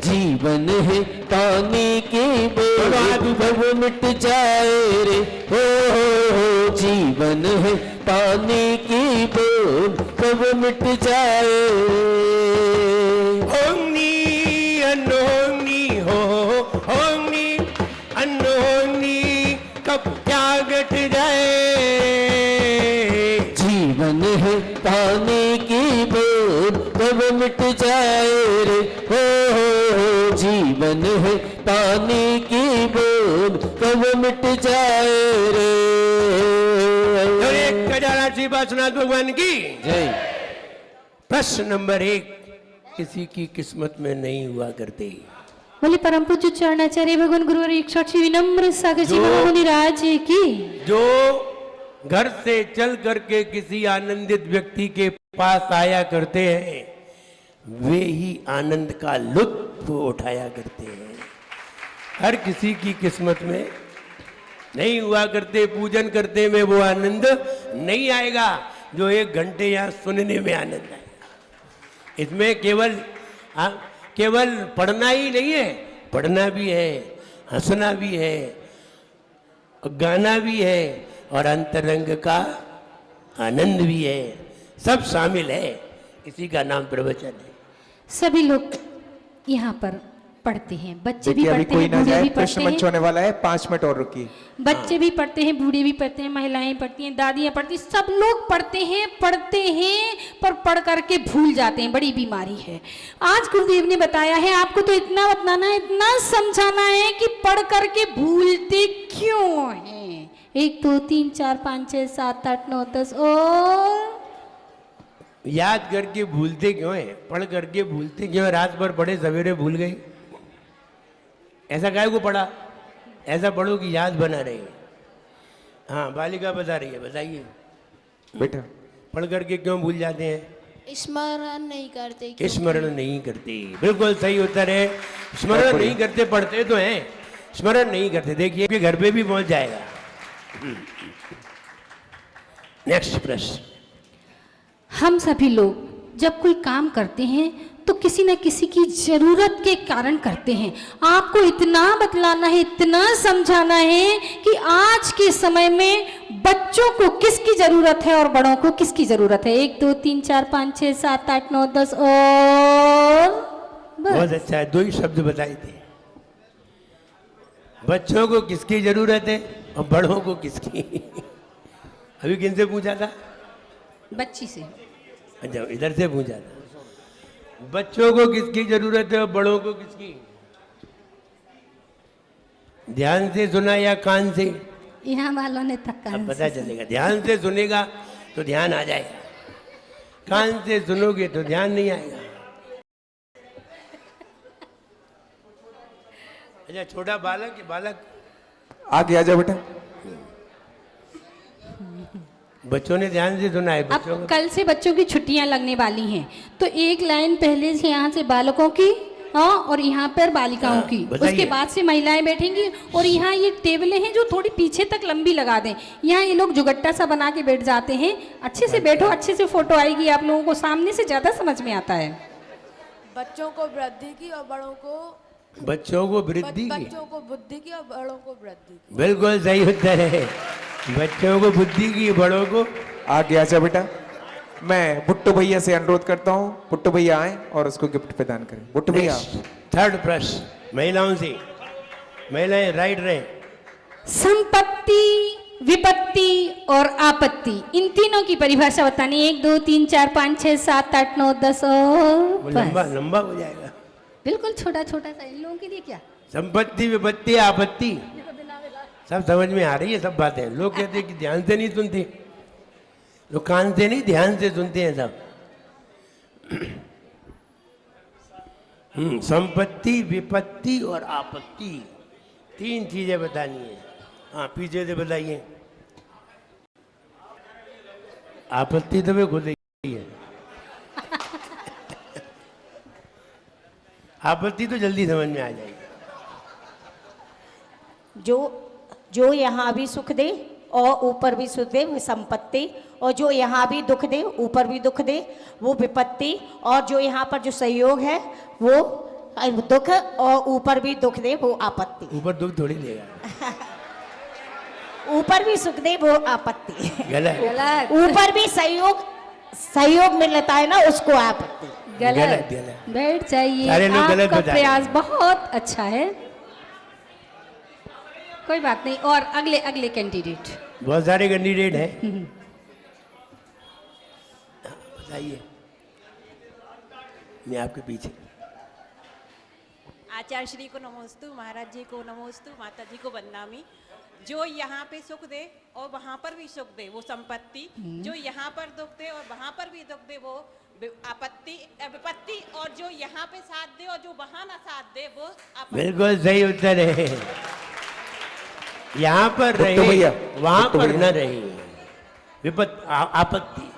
जीवन है पानी की बूंद भव मिट जाए रे। हो जीवन है पानी की बूंद भव मिट जाए। होंगी अनहोनी हो होंगी अनहोनी कब क्या घट जाए। जीवन है पानी की बूंद कब मिट जाए रे। हो जीवन है पानी की बूंद कब मिट जाए रे। और एक गजानन श्री बासुनाथ भगवान की जय। प्रश्न नंबर 1 किसी की किस्मत में नहीं हुआ करते। बोले परम पूज्य चरणाचार्य भगवान गुरुवर एक साक्षी विनम्र सागर जी महामुनि राज की। जो घर से चल करके किसी आनंदित व्यक्ति के पास आया करते हैं वे ही आनंद का लुत्फ उठाया करते हैं। हर किसी की किस्मत में नहीं हुआ करते। पूजन करते में वो आनंद नहीं आएगा जो 1 घंटे यहाँ सुनने में आनंद आएगा। इसमें केवल पढ़ना ही नहीं है, पढ़ना भी है, हंसना भी है, गाना भी है और अंतरंग का आनंद भी है। सब शामिल है। इसी का नाम प्रवचन है। सभी लोग यहाँ पर पढ़ते हैं, बच्चे भी देखिए अभी पढ़ते कोई हैं, ना बूढ़े जाए, भी प्रश्न पढ़ते मंच हैं। होने वाला है, 5 मिनट और रुकिए। बच्चे भी पढ़ते हैं, बूढ़े भी पढ़ते हैं, महिलाएं पढ़ती हैं, दादियां पढ़ती हैं, सब लोग पढ़ते हैं पर पढ़ करके भूल जाते हैं। बड़ी बीमारी है। आज गुरुदेव ने बताया है आपको तो इतना बताना है, इतना समझाना है कि पढ़ करके भूलते क्यों हैं। 1 2 3 4 5 6 7 8 9 10 और याद करके भूलते क्यों है, पढ़ करके भूलते क्यों है। रात भर पढ़े सवेरे भूल गए। ऐसा काहे को पढ़ा। ऐसा पढ़ो कि याद बना रहे। हाँ बालिका बता रही है, बताइए बेटा पढ़ करके क्यों भूल जाते हैं। स्मरण नहीं करते। स्मरण नहीं करते। बिल्कुल सही उत्तर है। स्मरण नहीं करते, पढ़ते तो हैं, स्मरण नहीं करते। देखिए कि घर पे भी पहुंच जाएगा। नेक्स्ट प्रश्न। हम सभी लोग जब कोई काम करते हैं तो किसी न किसी की जरूरत के कारण करते हैं। आपको इतना बतलाना है, इतना समझाना है कि आज के समय में बच्चों को किसकी जरूरत है और बड़ों को किसकी जरूरत है। 1 2 3 4 5 6 7 8 9 10 और बहुत अच्छा है। 2 ही शब्द बताए थे। बच्चों को किसकी जरूरत है और बड़ों को किसकी। अभी किनसे पूछा था। बच्ची से। अच्छा इधर से पूछा था। बच्चों को किसकी जरूरत है और बड़ों को किसकी। ध्यान से सुना या कान से? यहाँ वालों ने तक अब पता चलेगा। ध्यान से सुनेगा तो ध्यान आ जाएगा, कान से सुनोगे तो ध्यान नहीं आएगा। अच्छा, छोटा बालक बालक आगे आ जाओ बेटा। बच्चों ने ध्यान से सुना है। अब बच्चों कल से बच्चों की छुट्टियां लगने वाली हैं, तो एक लाइन पहले से यहाँ से बालकों की, हाँ, और यहाँ पर बालिकाओं की, बताइए। उसके बाद से महिलाएं बैठेंगी। और यहाँ ये टेबलें हैं जो थोड़ी पीछे तक लंबी लगा दें, यहाँ ये लोग जुगट्टा सा बना के बैठ जाते हैं। अच्छे से बैठो, अच्छे से फोटो आएगी आप लोगों को, सामने से ज़्यादा समझ में आता है। बच्चों को वृद्धि की और बड़ों को बच्चों को वृद्धि की, बच्चों को बुद्धि की और बड़ों को वृद्धि की। बिल्कुल सही उत्तर है। बच्चों को बुद्धि की, बड़ों को। आगे आ जाओ बेटा। मैं बुट्टू भैया से अनुरोध करता हूँ, बुट्टू भैया आए और उसको गिफ्ट प्रदान करें। बुट्टू भैया। थर्ड प्रश्न महिलाओं से। महिलाएं राइट रहे। संपत्ति, विपत्ति और आपत्ति, इन तीनों की परिभाषा बतानी। 1 2 3 4 5 6 7 8 9 10 और वो लंबा लंबा हो जाएगा। बिल्कुल छोटा छोटा सा, इन लोगों के लिए क्या। संपत्ति, विपत्ति, आपत्ति, सब समझ में आ रही है सब बातें। लोग कहते हैं कि ध्यान से नहीं सुनते, लोग कान से नहीं ध्यान से सुनते हैं सब। संपत्ति, विपत्ति और आपत्ति, तीन चीजें बतानी है। हाँ, पीछे से बताइए। आपत्ति तो मैं खुद ही है। आपत्ति तो जल्दी समझ में आ जाएगी। जो यहाँ भी सुख दे और ऊपर भी सुख दे वो संपत्ति, और जो यहाँ भी दुख दे ऊपर भी दुख दे वो विपत्ति, और जो यहाँ पर जो सहयोग है वो दुख और ऊपर भी दुख दे वो आपत्ति। ऊपर दुख थोड़ी देगा। ऊपर भी सुख दे वो आपत्ति। गलत। ऊपर भी सहयोग मिलता है ना, उसको आपत्ति। गलत। बैठ जाइए, सारे लोग गलत आपका बता रहे हैं। प्रयास बहुत अच्छा है, कोई बात नहीं। और अगले कैंडिडेट। बहुत सारे कैंडिडेट हैं। बताइए। मैं आपके पीछे। आचार्य श्री को नमोस्तु, महाराज जी को नमोस्तु, माता जी को वंदामी। जो यहाँ पे सुख दे और वहाँ पर भी सुख दे वो संपत्ति, जो यहाँ पर दुख दे और वहाँ पर भी दुख दे वो आपत्ति, विपत्ति, और जो यहाँ पे साथ दे और जो वहाँ ना साथ दे वो आपत्ति। बिल्कुल सही उत्तर है। यहाँ पर बुट्टू रहे, भैया, वहाँ बुट्टू पर भैया। न रहे, विपत्ति, आपत्ति।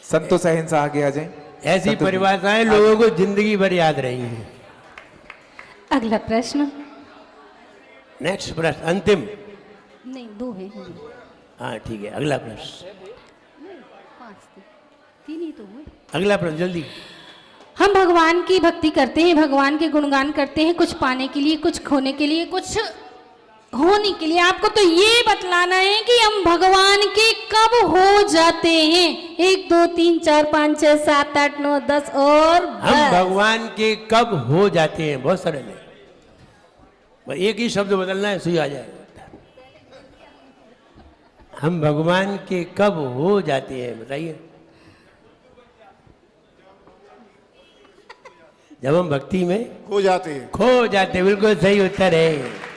संतोष अहिंसा आगे आ जाए। ऐसी परिभाषाएं लोगों को जिंदगी भर याद रहेंगी। अगला प्रश्न। नेक्स्ट प्रश्न, अंतिम। नहीं, 2 है। हाँ ठीक है, अगला प्रश्न। 3 ही तो हुए। अगला प्रश्न जल्दी। हम भगवान की भक्ति करते हैं, भगवान के गुणगान करते हैं, कुछ पाने के लिए, कुछ खोने के लिए, कुछ होने के लिए। आपको तो ये बतलाना है कि हम भगवान के कब हो जाते हैं। 1 2 3 4 5 6 7 8 9 10 और हम भगवान के कब हो जाते हैं, बहुत सरल है। बस एक ही शब्द बदलना है, सुई आ जाएगा। हम भगवान के कब हो जाते हैं, बताइए। जब हम भक्ति में खो जाते हैं। खो जाते हैं, बिल्कुल सही उत्तर है।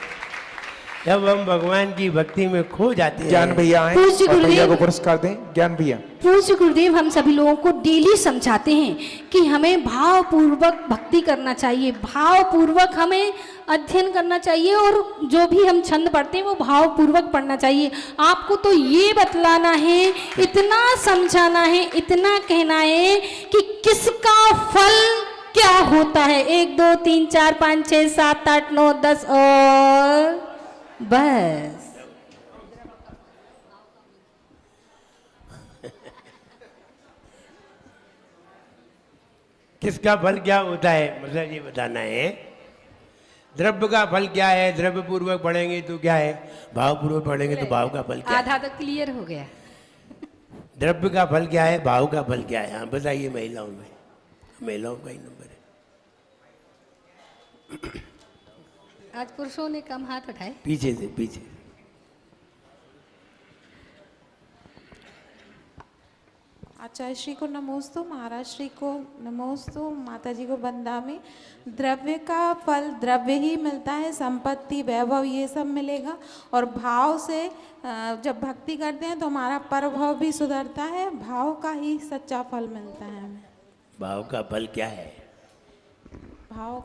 जब हम भगवान की भक्ति में खो जाते हैं। ज्ञान भैया आए पूज्य और भैया गुरुदेव। को पुरस्कार दें। ज्ञान भैया। पूज्य गुरुदेव हम सभी लोगों को डेली समझाते हैं कि हमें भावपूर्वक भक्ति करना चाहिए, भावपूर्वक हमें अध्ययन करना चाहिए, और जो भी हम छंद पढ़ते हैं वो भावपूर्वक पढ़ना चाहिए। आपको तो ये बतलाना है, इतना समझाना है, इतना कहना है कि किसका फल क्या होता है। 1 2 3 4 5 6 7 8 9 10 और बस। किसका फल क्या होता है, मतलब ये बताना है। द्रव्य का फल क्या है, द्रव्य पूर्वक पढ़ेंगे तो क्या है, भाव पूर्वक पढ़ेंगे तो भाव का फल क्या है। आधा तो क्लियर हो गया। द्रव्य का फल क्या है, भाव का फल क्या है। हाँ बताइए। महिलाओं में, महिलाओं का ही नंबर है। आज पुरुषों ने कम हाथ उठाए। पीछे से, पीछे। आचार्य श्री को नमोस्तु, महाराज श्री को नमोस्तु, माता जी को वंदामि। द्रव्य का फल द्रव्य ही मिलता है, संपत्ति वैभव ये सब मिलेगा। और भाव से जब भक्ति करते हैं तो हमारा परभाव भी सुधरता है, भाव का ही सच्चा फल मिलता है हमें। भाव का फल क्या है? भाव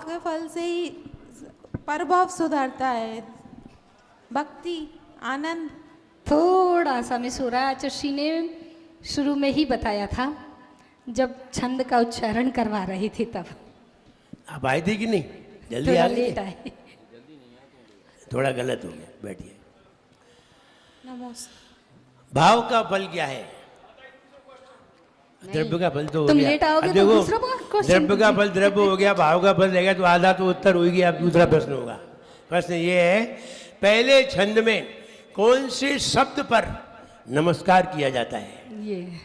के फल से ही परभाव सुधरता है, भक्ति आनंद। थोड़ा सा मिस हो रहा है। आचार्य ने शुरू में ही बताया था जब छंद का उच्चारण करवा रहे थे तब। आप आए थे कि नहीं? जल्दी थोड़ा आ गए? लेट आए। थोड़ा गलत हो गया, बैठिए। नमस्ते। भाव का फल क्या है? द्रव्य का फल तो हो तुम गया। लेट आओगे अब तो देखो, दूसरा क्वेश्चन द्रव्य का फल द्रव्य हो गया, भाव का फल रहेगा तो आधा तो उत्तर होगी। अब दूसरा प्रश्न होगा। प्रश्न ये है, पहले छंद में कौन से शब्द पर नमस्कार किया जाता है? ये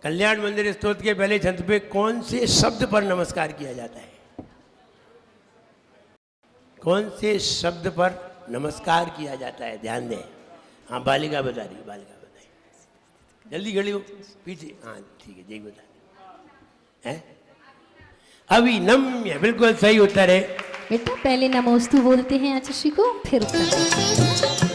कल्याण मंदिर स्तोत्र के पहले छंद पे कौन से शब्द पर नमस्कार किया जाता है? कौन से शब्द पर नमस्कार किया जाता है? ध्यान दें। हाँ, बालिका बता रही है, बालिका बताइए। जल्दी खड़ी हो, पीछे। हाँ ठीक है, जी बता है। अभिनम्य, बिल्कुल सही उत्तर है। बेटा पहले नमोस्तु बोलते हैं आचार्य को, फिर उत्तर देते हैं।